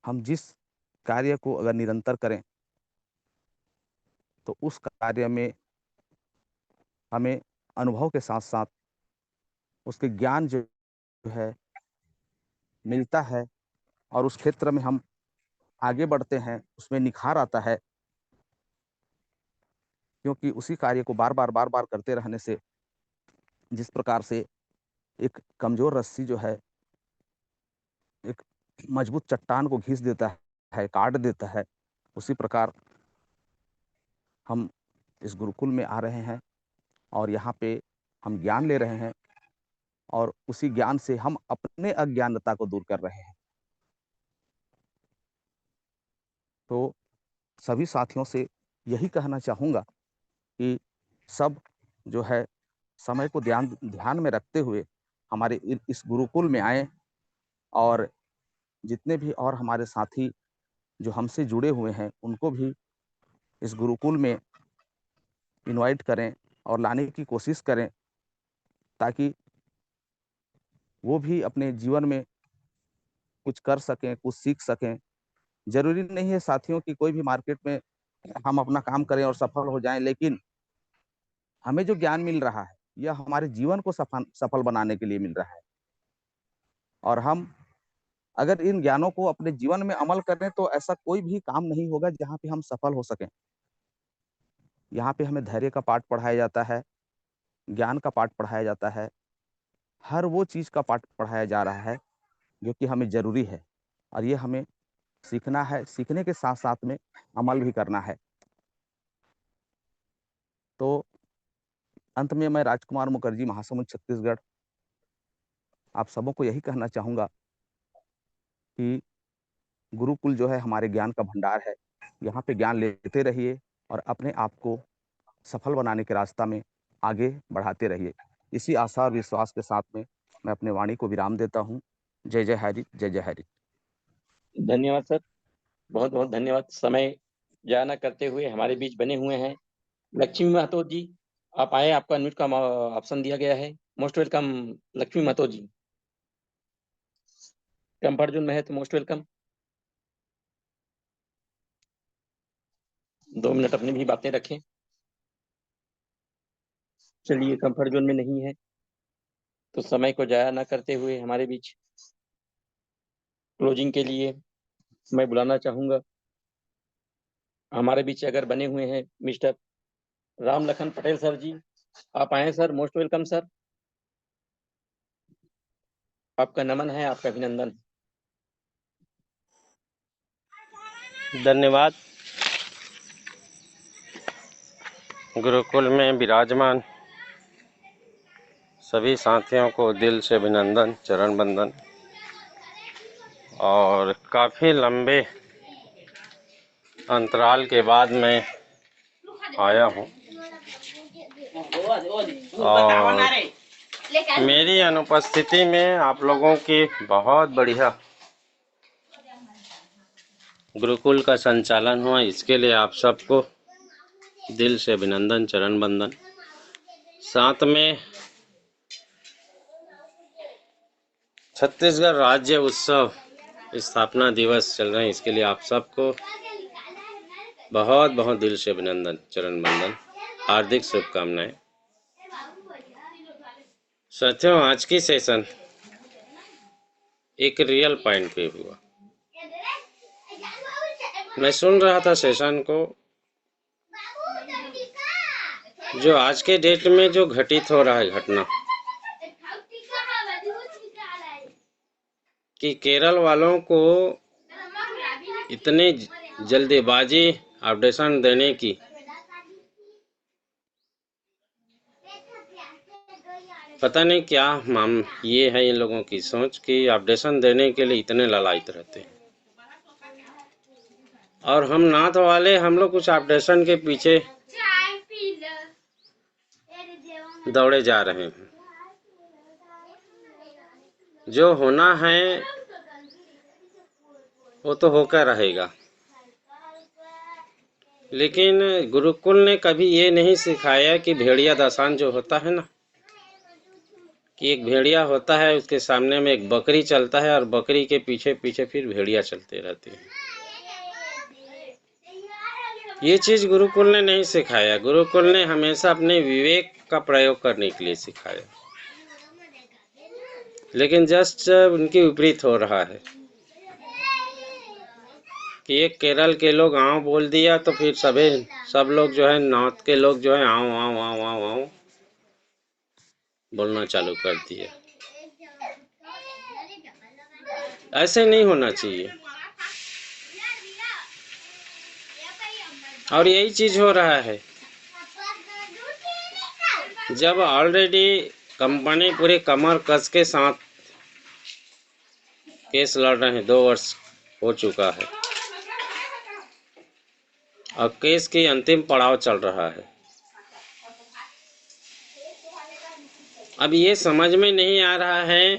[SPEAKER 5] हम जिस कार्य को अगर निरंतर करें तो उस कार्य में हमें अनुभव के साथ साथ उसके ज्ञान जो है मिलता है, और उस क्षेत्र में हम आगे बढ़ते हैं, उसमें निखार आता है। क्योंकि उसी कार्य को बार बार करते रहने से जिस प्रकार से एक कमजोर रस्सी जो है एक मजबूत चट्टान को घिस देता है, काट देता है, उसी प्रकार हम इस गुरुकुल में आ रहे हैं और यहाँ पे हम ज्ञान ले रहे हैं, और उसी ज्ञान से हम अपने अज्ञानता को दूर कर रहे हैं। तो सभी साथियों से यही कहना चाहूँगा कि सब जो है समय को ध्यान में रखते हुए हमारे इस गुरुकुल में आए, और जितने भी और हमारे साथी जो हमसे जुड़े हुए हैं उनको भी इस गुरुकुल में इनवाइट करें और लाने की कोशिश करें, ताकि वो भी अपने जीवन में कुछ कर सकें, कुछ सीख सकें। जरूरी नहीं है साथियों कि कोई भी मार्केट में हम अपना काम करें और सफल हो जाएं, लेकिन हमें जो ज्ञान मिल रहा है यह हमारे जीवन को सफल बनाने के लिए मिल रहा है। और हम अगर इन ज्ञानों को अपने जीवन में अमल करें तो ऐसा कोई भी काम नहीं होगा जहाँ पे हम सफल हो सकें। यहाँ पे हमें धैर्य का पाठ पढ़ाया जाता है, ज्ञान का पाठ पढ़ाया जाता है, हर वो चीज का पाठ पढ़ाया जा रहा है जो कि हमें जरूरी है, और ये हमें सीखना है। सीखने के साथ साथ में अमल भी करना है। तो अंत में मैं राजकुमार मुखर्जी, महासमुंद, छत्तीसगढ़, आप सबों को यही कहना चाहूँगा कि गुरुकुल जो है हमारे ज्ञान का भंडार है। यहाँ पे ज्ञान लेते रहिए और अपने आप को सफल बनाने के रास्ता में आगे बढ़ाते रहिए। इसी आशा और विश्वास के साथ में मैं अपने वाणी को विराम देता हूँ। जय जय हरि, जय जय हरि।
[SPEAKER 2] धन्यवाद सर, बहुत बहुत धन्यवाद। समय जाया न करते हुए हमारे बीच बने हुए हैं लक्ष्मी महतो जी। आप आए, आपका अनम्यूट का ऑप्शन दिया गया है। मोस्ट वेलकम लक्ष्मी महतो जी। कंफर्ट जोन में है तो मोस्ट वेलकम। 2 मिनट अपनी भी बातें रखें। चलिए, कंफर्ट जोन में नहीं है तो समय को जाया ना करते हुए हमारे बीच क्लोजिंग के लिए मैं बुलाना चाहूंगा। हमारे बीच अगर बने हुए हैं मिस्टर राम लखन पटेल सर जी, आप आए सर, मोस्ट वेलकम सर। आपका नमन है, आपका अभिनंदन।
[SPEAKER 6] धन्यवाद। गुरुकुल में विराजमान सभी साथियों को दिल से अभिनंदन, चरण बंदन। और काफ़ी लंबे अंतराल के बाद मैं आया हूँ और मेरी अनुपस्थिति में आप लोगों की बहुत बढ़िया गुरुकुल का संचालन हुआ। इसके लिए आप सबको दिल से अभिनंदन, चरण बंदन। साथ में छत्तीसगढ़ राज्य उत्सव स्थापना दिवस चल रहे हैं, इसके लिए आप सबको बहुत बहुत दिल से अभिनंदन, चरण बंदन, हार्दिक शुभकामनाएं। साथियों, आज की सेशन एक रियल पॉइंट पे हुआ। मैं सुन रहा था सेशन को, जो आज के डेट में जो घटित हो रहा है घटना, कि केरल वालों को इतनी जल्दीबाजी अपडेशन देने की, पता नहीं क्या ये है इन लोगों की सोच कि अपडेशन देने के लिए इतने ललायत रहते हैं। और हम नाथ वाले, हम लोग कुछ अपडेशन के पीछे दौड़े जा रहे हैं। जो होना है वो तो होकर रहेगा, लेकिन गुरुकुल ने कभी ये नहीं सिखाया कि भेड़िया दासान जो होता है ना, कि एक भेड़िया होता है, उसके सामने में एक बकरी चलता है और बकरी के पीछे पीछे फिर भेड़िया चलते रहते हैं। ये चीज गुरुकुल ने नहीं सिखाया। गुरुकुल ने हमेशा अपने विवेक का प्रयोग करने के लिए सिखाया, लेकिन जस्ट उनके विपरीत हो रहा है कि एक केरल के लोग आओ बोल दिया तो फिर सब लोग जो है, नॉर्थ के लोग जो है आओ आओ आओ आओ आओ बोलना चालू कर दिया। ऐसे नहीं होना चाहिए। और यही चीज हो रहा है। जब ऑलरेडी कंपनी पूरे कमर कस के साथ केस लड़ रहे हैं, 2 वर्ष हो चुका है और केस की अंतिम पड़ाव चल रहा है। अब ये समझ में नहीं आ रहा है,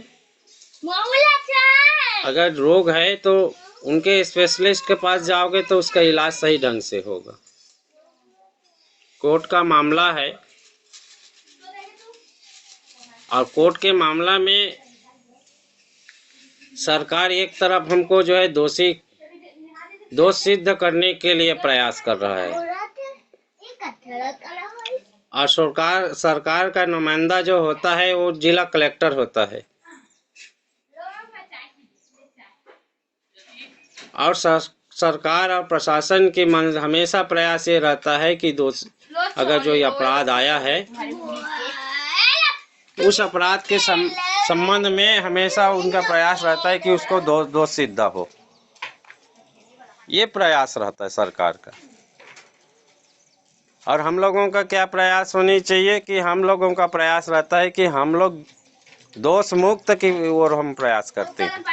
[SPEAKER 6] अगर रोग है तो उनके स्पेशलिस्ट के पास जाओगे तो उसका इलाज सही ढंग से होगा। कोर्ट का मामला है और कोर्ट के मामला में सरकार एक तरफ हमको जो है दोष सिद्ध करने के लिए प्रयास कर रहा है, और सरकार का नुमाइंदा जो होता है वो जिला कलेक्टर होता है। और सरकार और प्रशासन की हमेशा प्रयास ये रहता है कि अगर जो ये अपराध आया है उस अपराध के संबंध में हमेशा उनका प्रयास रहता है कि उसको दोष सिद्ध हो। ये प्रयास रहता है सरकार का। और हम लोगों का क्या प्रयास होनी चाहिए कि हम लोगों का प्रयास रहता है कि हम लोग दोष मुक्त की ओर हम प्रयास करते हैं।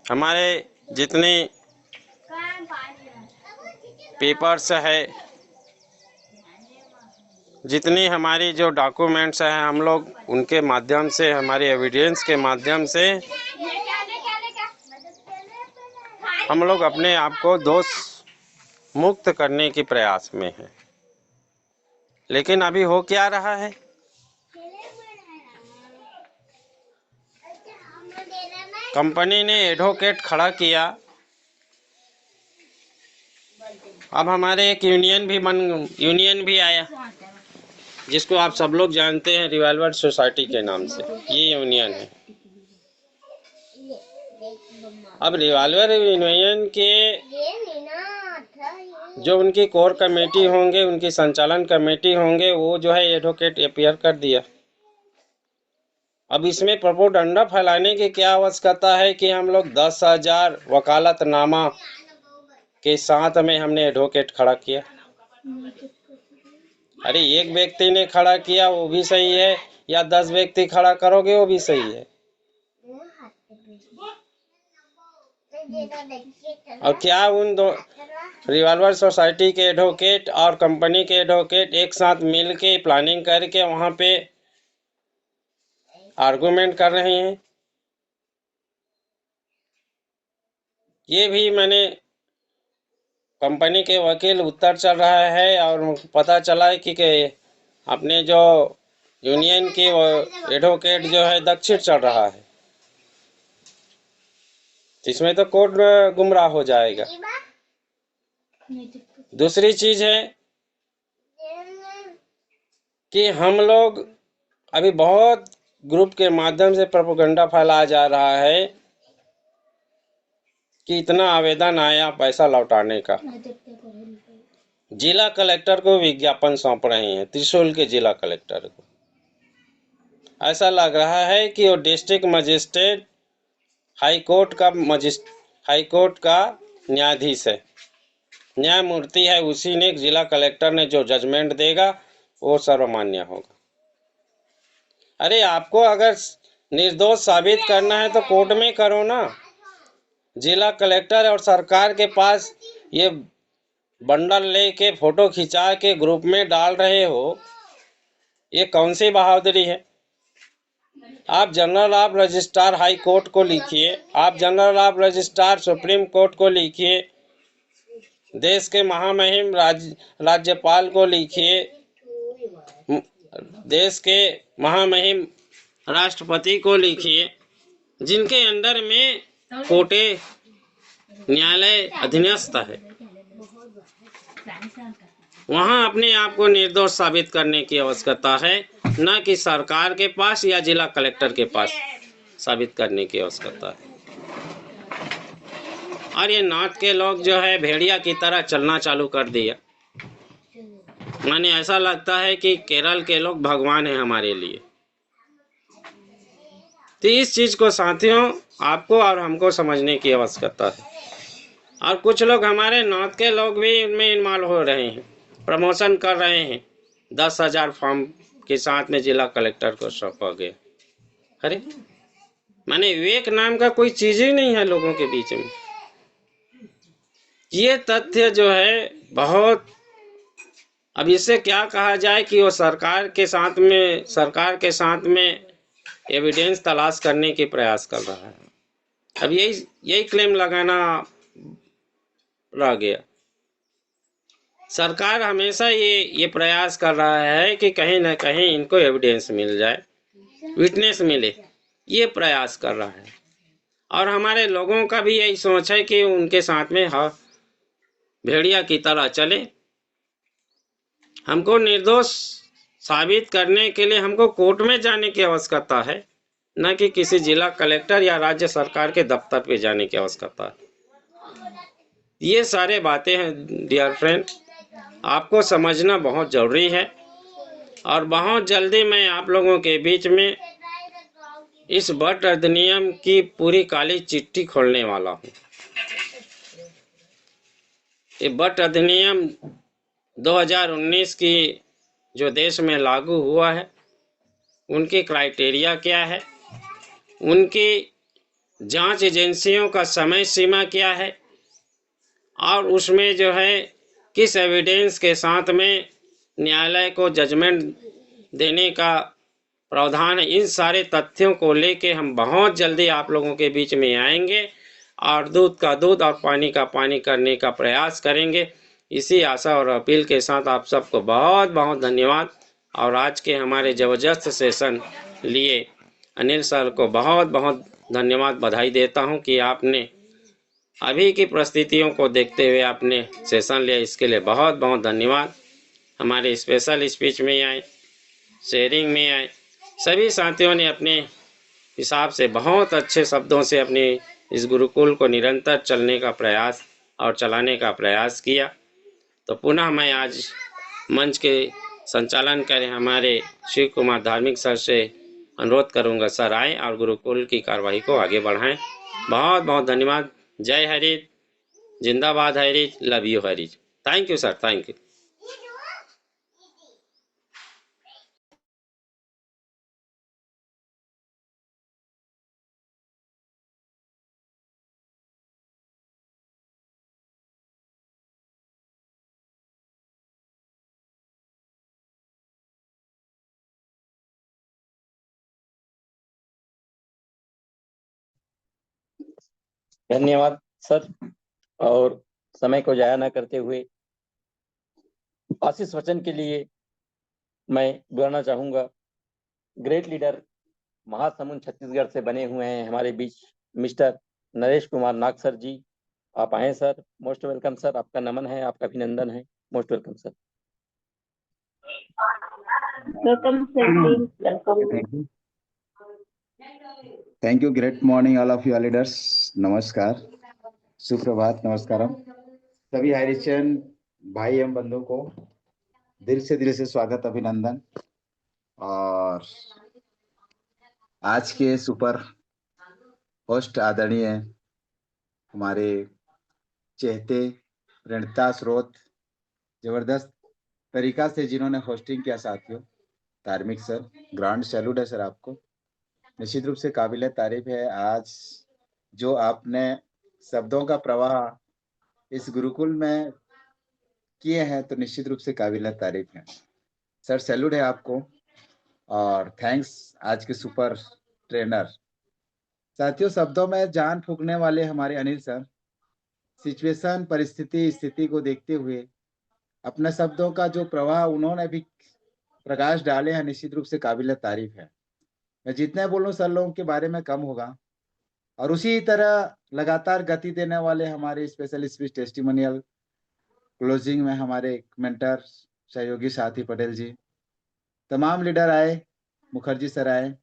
[SPEAKER 6] हमारे जितने पेपर्स है, जितनी हमारी जो डॉक्यूमेंट्स हैं, हम लोग उनके माध्यम से, हमारे एविडेंस के माध्यम से हम लोग अपने आप को दोष मुक्त करने के प्रयास में हैं। लेकिन अभी हो क्या रहा है, कंपनी ने एडवोकेट खड़ा किया। अब हमारे एक यूनियन भी आया, जिसको आप सब लोग जानते हैं, रिवाल्वर सोसाइटी के नाम से ये यूनियन है। अब रिवाल्वर यूनियन के जो उनकी कोर कमेटी होंगे, उनकी संचालन कमेटी होंगे, वो जो है एडवोकेट अपीयर कर दिया। अब इसमें प्रोपोगंडा फैलाने की क्या आवश्यकता है कि हम लोग 10,000 वकालतनामा के साथ में हमने एडवोकेट खड़ा किया। अरे एक व्यक्ति ने खड़ा किया वो भी सही है, या 10 व्यक्ति खड़ा करोगे वो भी सही है। और क्या उन दो रिवाल्वर सोसाइटी के एडवोकेट और कंपनी के एडवोकेट एक साथ मिल के प्लानिंग करके वहां पे आर्गुमेंट कर रहे हैं? ये भी मैंने कंपनी के वकील उत्तर चल रहा है और पता चला है कि अपने जो यूनियन के एडवोकेट जो है दक्षिण चल रहा है। इसमें तो कोर्ट गुमराह हो जाएगा। दूसरी चीज है कि हम लोग अभी बहुत ग्रुप के माध्यम से प्रोपेगेंडा फैलाया जा रहा है कि इतना आवेदन आया पैसा लौटाने का। जिला कलेक्टर को विज्ञापन सौंप रहे हैं, त्रिशूल के जिला कलेक्टर को। ऐसा लग रहा है कि वो डिस्ट्रिक्ट मजिस्ट्रेट हाई कोर्ट का न्यायाधीश है, न्यायमूर्ति है। उसी ने, जिला कलेक्टर ने जो जजमेंट देगा वो सर्वमान्य होगा। अरे आपको अगर निर्दोष साबित करना है तो कोर्ट में करो ना। जिला कलेक्टर और सरकार के पास ये बंडल लेके फोटो खिंचा के ग्रुप में डाल रहे हो, ये कौन सी बहादुरी है? आप general of registrar high court को लिखिए, आप general of registrar supreme court को लिखिए, देश के महामहिम राज्यपाल को लिखिए, देश के महामहिम राष्ट्रपति को लिखिए, जिनके अंडर में कोर्टे न्यायालय अधीनस्थ है। वहां अपने आप को निर्दोष साबित करने की आवश्यकता है, न कि सरकार के पास या जिला कलेक्टर के पास साबित करने की आवश्यकता है। और ये नॉर्थ के लोग जो है भेड़िया की तरह चलना चालू कर दिया। माने ऐसा लगता है कि केरल के लोग भगवान हैं हमारे लिए। तो इस चीज को साथियों आपको और हमको समझने की आवश्यकता है। और कुछ लोग हमारे नॉर्थ के लोग भी इनमें इन्वॉल्व हो रहे हैं, प्रमोशन कर रहे हैं। 10,000 फॉर्म के साथ में जिला कलेक्टर को सौंपा गया। अरे माने विवेक नाम का कोई चीज ही नहीं है लोगों के बीच में। ये तथ्य जो है बहुत, अब इससे क्या कहा जाए कि वो सरकार के साथ में एविडेंस तलाश करने के प्रयास कर रहा है। अब यही क्लेम लगाना रह गया। सरकार हमेशा ये प्रयास कर रहा है कि कहीं ना कहीं इनको एविडेंस मिल जाए, विटनेस मिले, ये प्रयास कर रहा है। और हमारे लोगों का भी यही सोच है कि उनके साथ में भेड़िया की तरह चले। हमको निर्दोष साबित करने के लिए हमको कोर्ट में जाने की आवश्यकता है, न कि किसी जिला कलेक्टर या राज्य सरकार के दफ्तर पे जाने की आवश्यकता है। ये सारे बातें हैं डियर फ्रेंड, आपको समझना बहुत जरूरी है। और बहुत जल्दी मैं आप लोगों के बीच में इस बट अधिनियम की पूरी काली चिट्ठी खोलने वाला हूँ। ये बट अधिनियम 2019 की जो देश में लागू हुआ है, उनकी क्राइटेरिया क्या है, उनकी जांच एजेंसियों का समय सीमा क्या है, और उसमें जो है किस एविडेंस के साथ में न्यायालय को जजमेंट देने का प्रावधान है। इन सारे तथ्यों को लेके हम बहुत जल्दी आप लोगों के बीच में आएंगे और दूध का दूध और पानी का पानी करने का प्रयास करेंगे। इसी आशा और अपील के साथ आप सबको बहुत बहुत धन्यवाद। और आज के हमारे ज़बरदस्त सेशन लिए अनिल सर को बहुत बहुत धन्यवाद, बधाई देता हूं कि आपने अभी की परिस्थितियों को देखते हुए आपने सेशन लिया, इसके लिए बहुत बहुत धन्यवाद। हमारे स्पेशल स्पीच में आए, शेयरिंग में आए, सभी साथियों ने अपने हिसाब से बहुत अच्छे शब्दों से अपने इस गुरुकुल को निरंतर चलने का प्रयास और चलाने का प्रयास किया। तो पुनः मैं आज मंच के संचालन करें हमारे शिव कुमार धार्मिक सर से अनुरोध करूंगा, सर आए और गुरुकुल की कार्रवाई को आगे बढ़ाएं। बहुत बहुत धन्यवाद। जय हरित, जिंदाबाद हरित, लव यू हरित। Thank you sir, thank you.
[SPEAKER 2] धन्यवाद सर। और समय को जाया न करते हुए आशीष वचन के लिए मैं बुलाना चाहूंगा। ग्रेट लीडर महासमुंद छत्तीसगढ़ से बने हुए हैं हमारे बीच मिस्टर नरेश कुमार नाग सर जी। आप आए सर, मोस्ट वेलकम सर। आपका नमन है, आपका अभिनंदन है, most welcome sir.
[SPEAKER 3] Welcome welcome.
[SPEAKER 7] Thank you. Great morning, all of you leaders. नमस्कार, सुप्रभात, नमस्कारम। सभी हरिचन भाई एवं बंधु को दिल से स्वागत, अभिनंदन। और आज के सुपर होस्ट आदरणीय हमारे चहेते प्रणता स्रोत, जबरदस्त तरीका से जिन्होंने होस्टिंग किया साथियों, धार्मिक सर, ग्रांड सैल्यूट है सर आपको। निश्चित रूप से काबिल तारीफ है आज जो आपने शब्दों का प्रवाह इस गुरुकुल में किए हैं, तो निश्चित रूप से काबिल तारीफ है सर, सैल्यूट है आपको। और थैंक्स आज के सुपर ट्रेनर साथियों। शब्दों में जान फूंकने वाले हमारे अनिल सर, सिचुएशन, परिस्थिति, स्थिति को देखते हुए अपने शब्दों का जो प्रवाह उन्होंने भी प्रकाश डाले हैं, निश्चित रूप से काबिल तारीफ है। मैं जितने बोलूं सर लोगों के बारे में कम होगा। और उसी तरह लगातार गति देने वाले हमारे स्पेशल स्पीच टेस्टिमोनियल क्लोजिंग में हमारे मेंटर सहयोगी साथी पटेल जी, तमाम लीडर आए, मुखर्जी सर आए।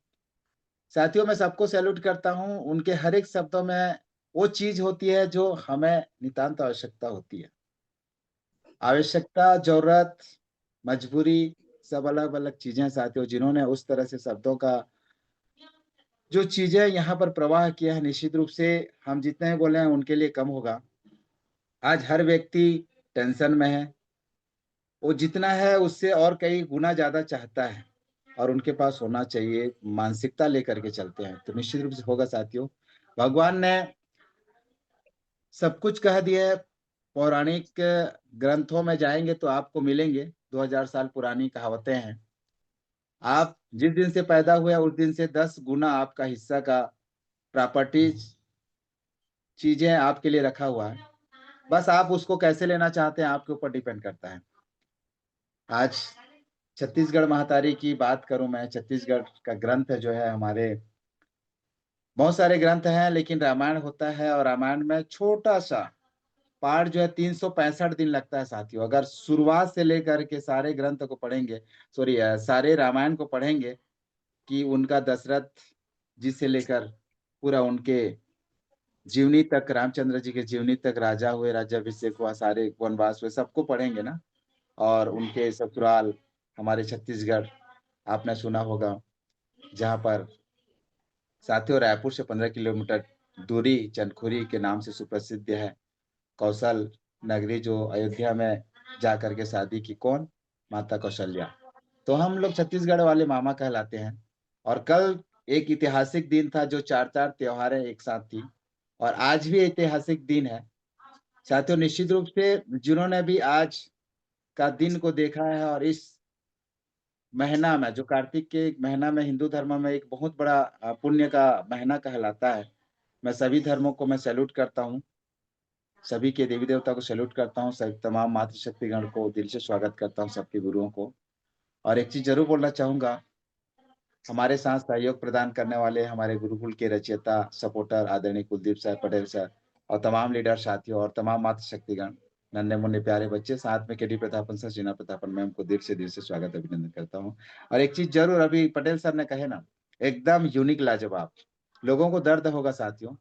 [SPEAKER 7] साथियों मैं सबको सैल्यूट करता हूं। उनके हर एक शब्दों में वो चीज होती है जो हमें नितांत आवश्यकता होती है। आवश्यकता, जरूरत, मजबूरी, सब अलग अलग चीजें साथियों, जिन्होंने उस तरह से शब्दों का जो चीजें यहाँ पर प्रवाह किया है, निश्चित रूप से हम जितने बोले हैं उनके लिए कम होगा। आज हर व्यक्ति टेंशन में है, वो जितना है उससे और कई गुना ज्यादा चाहता है और उनके पास होना चाहिए, मानसिकता लेकर के चलते हैं, तो निश्चित रूप से होगा साथियों। भगवान ने सब कुछ कह दिया है। पौराणिक ग्रंथों में जाएंगे तो आपको मिलेंगे, 2000 साल पुरानी कहावतें हैं। आप जिस दिन से पैदा हुए उस दिन से 10 गुना आपका हिस्सा का प्रॉपर्टीज, चीजें आपके लिए रखा हुआ है। बस आप उसको कैसे लेना चाहते हैं आपके ऊपर डिपेंड करता है। आज छत्तीसगढ़ महातारी की बात करूं मैं, छत्तीसगढ़ का ग्रंथ जो है, हमारे बहुत सारे ग्रंथ हैं लेकिन रामायण होता है, और रामायण में छोटा सा पाठ जो है 365 दिन लगता है साथियों। अगर शुरुआत से लेकर के सारे ग्रंथ को पढ़ेंगे, सॉरी सारे रामायण को पढ़ेंगे, कि उनका दशरथ जी से लेकर पूरा उनके जीवनी तक, रामचंद्र जी के जीवनी तक, राजा हुए, राज्याभिषेक हुआ, सारे वनवास हुए, सबको पढ़ेंगे ना। और उनके ससुराल हमारे छत्तीसगढ़ आपने सुना होगा, जहाँ पर साथियों रायपुर से 15 किलोमीटर दूरी चंदखुरी के नाम से सुप्रसिद्ध है। कौशल नगरी जो अयोध्या में जा करके शादी की। कौन? माता कौशल्या। तो हम लोग छत्तीसगढ़ वाले मामा कहलाते हैं। और कल एक ऐतिहासिक दिन था जो चार चार त्योहारें एक साथ थी, और आज भी ऐतिहासिक दिन है साथियों। निश्चित रूप से जिन्होंने भी आज का दिन को देखा है, और इस महीना में जो कार्तिक के एक महीना में हिंदू धर्म में एक बहुत बड़ा पुण्य का महीना कहलाता है, मैं सभी धर्मों को मैं सैल्यूट करता हूँ, सभी के देवी देवता को सैल्यूट करता हूँ, सभी तमाम मातृशक्तिगण को दिल से स्वागत करता हूँ, सबके गुरुओं को। और एक चीज जरूर बोलना चाहूंगा, हमारे साथ सहयोग प्रदान करने वाले हमारे गुरुकुल के रचयिता सपोर्टर आदरणीय कुलदीप सर, पटेल सर, और तमाम लीडर साथियों और तमाम मातृशक्तिगण, नन्हे मुन्ने प्यारे बच्चे, साथ में केडी प्रतापन सर, जीना प्रतापन मैम को दिल से स्वागत अभिनंदन करता हूँ। और एक चीज जरूर, अभी पटेल सर ने कहे ना, एकदम यूनिक लाजवाब, लोगों को दर्द होगा साथियों।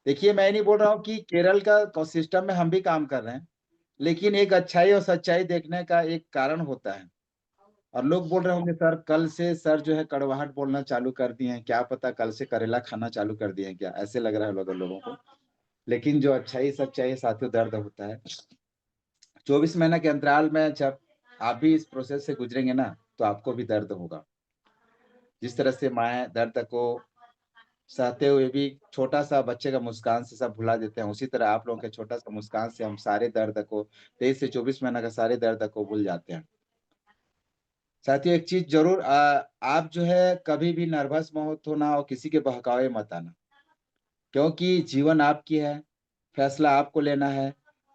[SPEAKER 7] देखिए, मैं नहीं बोल रहा हूँ कि केरल का सिस्टम में हम भी काम कर रहे हैं, लेकिन एक अच्छाई और सच्चाई देखने का एक कारण होता है। और लोग बोल रहे होंगे सर कल से सर जो है कड़वाहट बोलना चालू कर दिए हैं, क्या पता कल से करेला खाना चालू कर दिए हैं क्या, ऐसे लग रहा है लोगों को। लेकिन जो अच्छाई सच्चाई है साथियों, दर्द होता है। 24 महीने के अंतराल में जब आप भी इस प्रोसेस से गुजरेंगे ना, तो आपको भी दर्द होगा। जिस तरह से माए दर्द को सहते हुए भी छोटा सा बच्चे का मुस्कान से सब भुला देते हैं, उसी तरह आप लोगों के छोटा सा मुस्कान से हम सारे दर्द को, 23 से 24 महीने का सारे दर्द को भूल जाते हैं। साथियों एक चीज जरूर, आप जो है कभी भी नर्वस मत होना और किसी के बहकावे मत आना, क्योंकि जीवन आपकी है, फैसला आपको लेना है।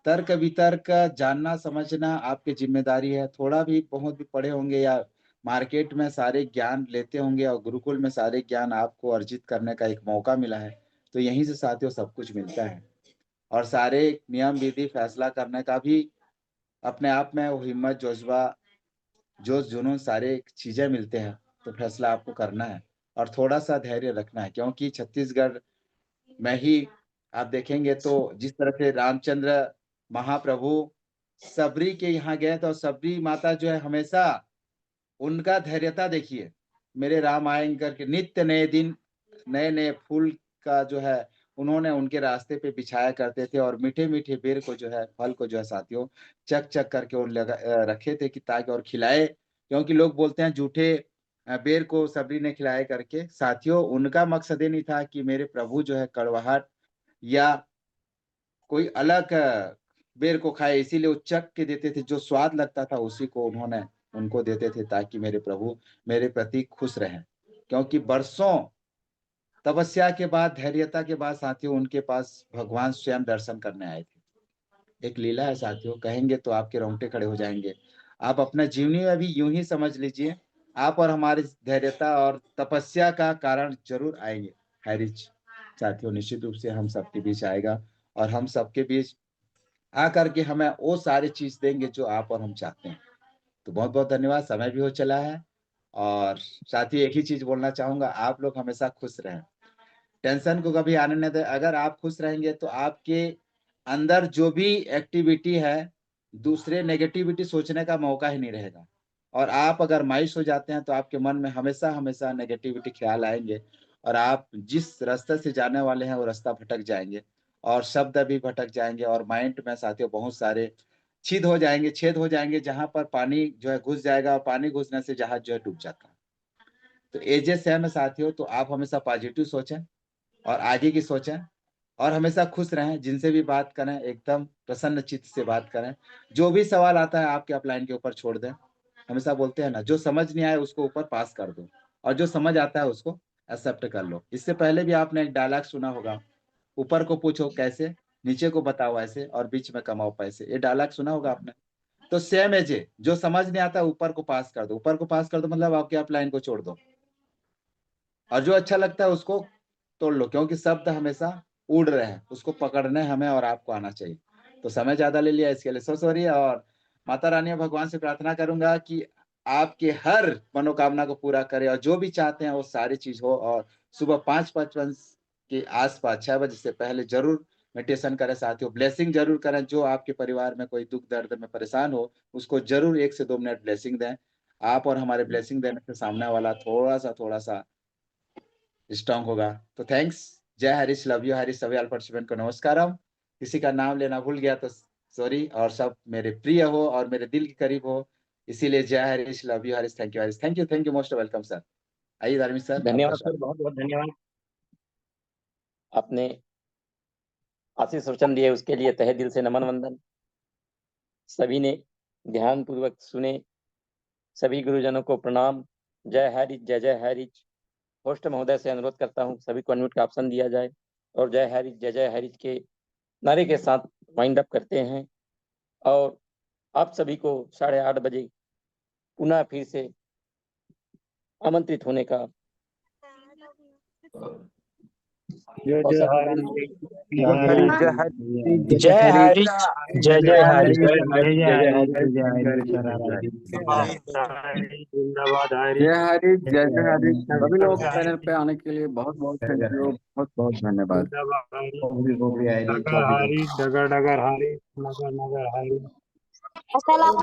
[SPEAKER 7] तर्क वितर्क जानना समझना आपकी जिम्मेदारी है। थोड़ा भी बहुत भी पढ़े होंगे या मार्केट में सारे ज्ञान लेते होंगे, और गुरुकुल में सारे ज्ञान आपको अर्जित करने का एक मौका मिला है, तो यहीं से साथियों सब कुछ मिलता है। और सारे नियम विधि फैसला करने का भी अपने आप में वो हिम्मत, जज्बा, जोश जुनून सारे चीजें मिलते हैं। तो फैसला आपको करना है और थोड़ा सा धैर्य रखना है, क्योंकि छत्तीसगढ़ में ही आप देखेंगे तो जिस तरह से रामचंद्र महाप्रभु सबरी के यहाँ गए, तो सबरी माता जो है हमेशा उनका धैर्यता देखिए, मेरे राम आएंगे करके नित्य नए दिन नए नए फूल का जो है उन्होंने उनके रास्ते पे बिछाया करते थे, और मीठे मीठे बेर को जो है, फल को जो है साथियों चक चक करके उन रखे थे कि ताकि और खिलाए, क्योंकि लोग बोलते हैं झूठे बेर को सबरी ने खिलाए करके। साथियों उनका मकसद ये नहीं था कि मेरे प्रभु जो है कड़वाहट या कोई अलग बेर को खाए, इसीलिए वो चक के देते थे, जो स्वाद लगता था उसी को उन्होंने उनको देते थे, ताकि मेरे प्रभु मेरे प्रति खुश रहें। क्योंकि बरसों तपस्या के बाद, धैर्यता के बाद साथियों उनके पास भगवान स्वयं दर्शन करने आए थे। एक लीला है साथियों, कहेंगे तो आपके रोंगटे खड़े हो जाएंगे। आप अपना जीवनी में भी यूं ही समझ लीजिए, आप और हमारी धैर्यता और तपस्या का कारण जरूर आएंगे। हैरिच साथियों निश्चित रूप से हम सबके बीच आएगा, और हम सबके बीच आकर के हमें वो सारी चीज देंगे जो आप और हम चाहते हैं। तो बहुत बहुत धन्यवाद, समय भी हो चला है। और साथ ही एक ही चीज बोलना चाहूंगा, आप लोग हमेशा खुश रहें, टेंशन को कभी आने नहीं दें। अगर आप खुश रहेंगे तो आपके अंदर जो भी एक्टिविटी है, दूसरे नेगेटिविटी सोचने का मौका ही नहीं रहेगा। और आप अगर मायूस हो जाते हैं तो आपके मन में हमेशा हमेशा नेगेटिविटी ख्याल आएंगे, और आप जिस रास्ते से जाने वाले हैं वो रास्ता भटक जाएंगे, और शब्द भी भटक जाएंगे, और माइंड में साथियों बहुत सारे छेद हो जाएंगे, जहां पर पानी जो है घुस जाएगा, और पानी घुसने से जहाज जो है डूब जाता है। तो एजे सेम है साथियों, तो आप हमेशा पॉजिटिव सोचें और आगे की सोचें, और हमेशा खुश रहें। जिनसे भी बात करें एकदम प्रसन्न चित्त से बात करें। जो भी सवाल आता है आपके अपलाइन के ऊपर छोड़ दें। हमेशा बोलते हैं ना, जो समझ नहीं आए उसको ऊपर पास कर दो, और जो समझ आता है उसको एक्सेप्ट कर लो। इससे पहले भी आपने एक डायलॉग सुना होगा, ऊपर को पूछो कैसे, नीचे को बताओ ऐसे, और बीच में कमाओ पैसे। ये डायलॉग सुना होगा आपने। तो सेम है जे, जो समझ नहीं आता ऊपर को पास कर दो। ऊपर को पास कर दो मतलब आपके अपलाइन को छोड़ दो, और जो अच्छा लगता है उसको तोड़ लो, क्योंकि शब्द हमेशा उड़ रहे हैं, उसको पकड़ने हमें और आपको आना चाहिए। तो समय ज्यादा ले लिया इसके लिए सो सॉरी। और माता रानी और भगवान से प्रार्थना करूंगा कि आपके हर मनोकामना को पूरा करे, और जो भी चाहते हैं वो सारी चीज हो। और सुबह 5:55 के आसपास 6 बजे से पहले जरूर मेडिटेशन करें साथियों। ब्लेसिंग जरूर करें, जो आपके परिवार में कोई दुख दर्द में परेशान हो उसको जरूर 1 से 2 मिनट ब्लेसिंग दें। आप और हमारे ब्लेसिंग देने से सामने वाला थोड़ा सा स्ट्रांग होगा। तो थैंक्स। जय हरीश, लव यू हरीश। सभी ऑल पार्टिसिपेंट को नमस्कारम। किसी का नाम लेना भूल गया तो सॉरी, और सब मेरे प्रिय हो और मेरे दिल के करीब हो। इसीलिए जय Harish, love you Harish, thank you Harish, thank you most welcome sir. आइए धार्मिक सर, आपका
[SPEAKER 2] धन्यवाद सर,
[SPEAKER 7] स्वागत।
[SPEAKER 2] बहुत बहुत धन्यवाद। आपने आशीष वचन दिए उसके लिए तहे दिल से नमन वंदन। सभी ने ध्यान पूर्वक सुने, सभी गुरुजनों को प्रणाम। जय हरीश, जय जय हरीश। होस्ट महोदय से अनुरोध करता हूं सभी को अनम्यूट का ऑप्शन दिया जाए और जय हरीश, जय जय हरीश के नारे के साथ वाइंड अप करते हैं। और आप सभी को 8:30 बजे पुनः फिर से आमंत्रित होने का अवसर प्रदान
[SPEAKER 6] जय हरीश, जय जय हरीश।
[SPEAKER 4] जय हरीश, जय जय हरीश। सभी लोग पैनल पे आने के लिए बहुत बहुत थैंक यू, बहुत बहुत धन्यवाद।
[SPEAKER 8] डगर डगर हारी, नगर नगर हारी।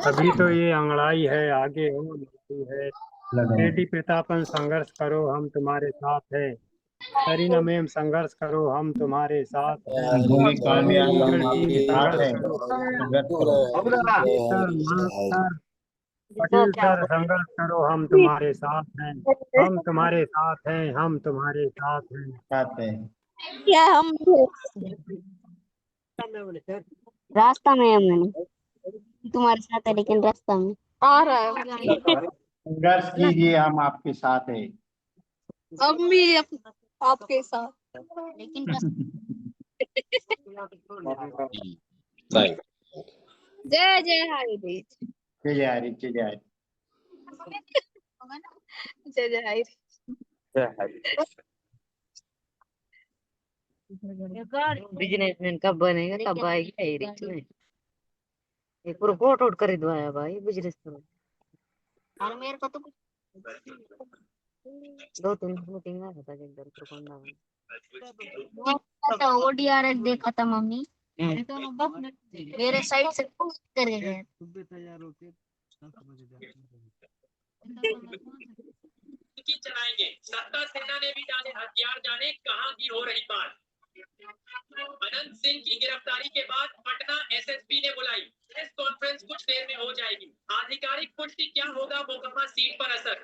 [SPEAKER 8] अभी तो ये अंगड़ाई है, आगे हो नहीं है। बेटी पितापन संघर्ष करो, हम तुम्हारे साथ है। करीना मैम संघर्ष करो, हम तुम्हारे साथ हैं। आमिर लीडर टीम संघर्ष करो। सर, सर, पटेल सर संघर्ष करो, हम तुम्हारे साथ हैं। हम तुम्हारे साथ हैं, हम तुम्हारे साथ हैं।
[SPEAKER 9] क्या हम रास्ता में है, मैंने तुम्हारे साथ है लेकिन रास्ता में आ रहा है।
[SPEAKER 10] संघर्ष कीजिए, हम आपके साथ हैं।
[SPEAKER 9] हम भी आपके साथ लेकिन जय जय हरीश,
[SPEAKER 10] जय जय हरीश, जय जय हरीश।
[SPEAKER 9] जय जय हरीश। बिजनेसमैन कब बनेगा, तब आएगा हरीश में। ये पूरा कोट आउट कर दवाया भाई बिजनेस में। और मेरे को तो 2-3 मीटिंग में था इधर प्रबंधन में। तो ओडीआर देखा था मम्मी, मेरे साइड से करे गए।
[SPEAKER 11] चलाएंगे। सत्ता सेना ने भी डाले हथियार, जाने कहां की हो रही बात। अनंत सिंह की गिरफ्तारी के बाद पटना एसएसपी ने बुलाई प्रेस कॉन्फ्रेंस, कुछ देर में हो जाएगी। आधिकारिक पुष्टि क्या होगा, मोकामा सीट पर असर।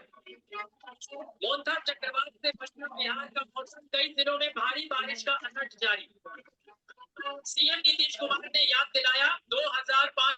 [SPEAKER 11] मोन्था चक्रवात से पश्चिम बिहार का मौसम, कई जिलों में भारी बारिश का अलर्ट जारी। सीएम नीतीश कुमार ने याद दिलाया 2005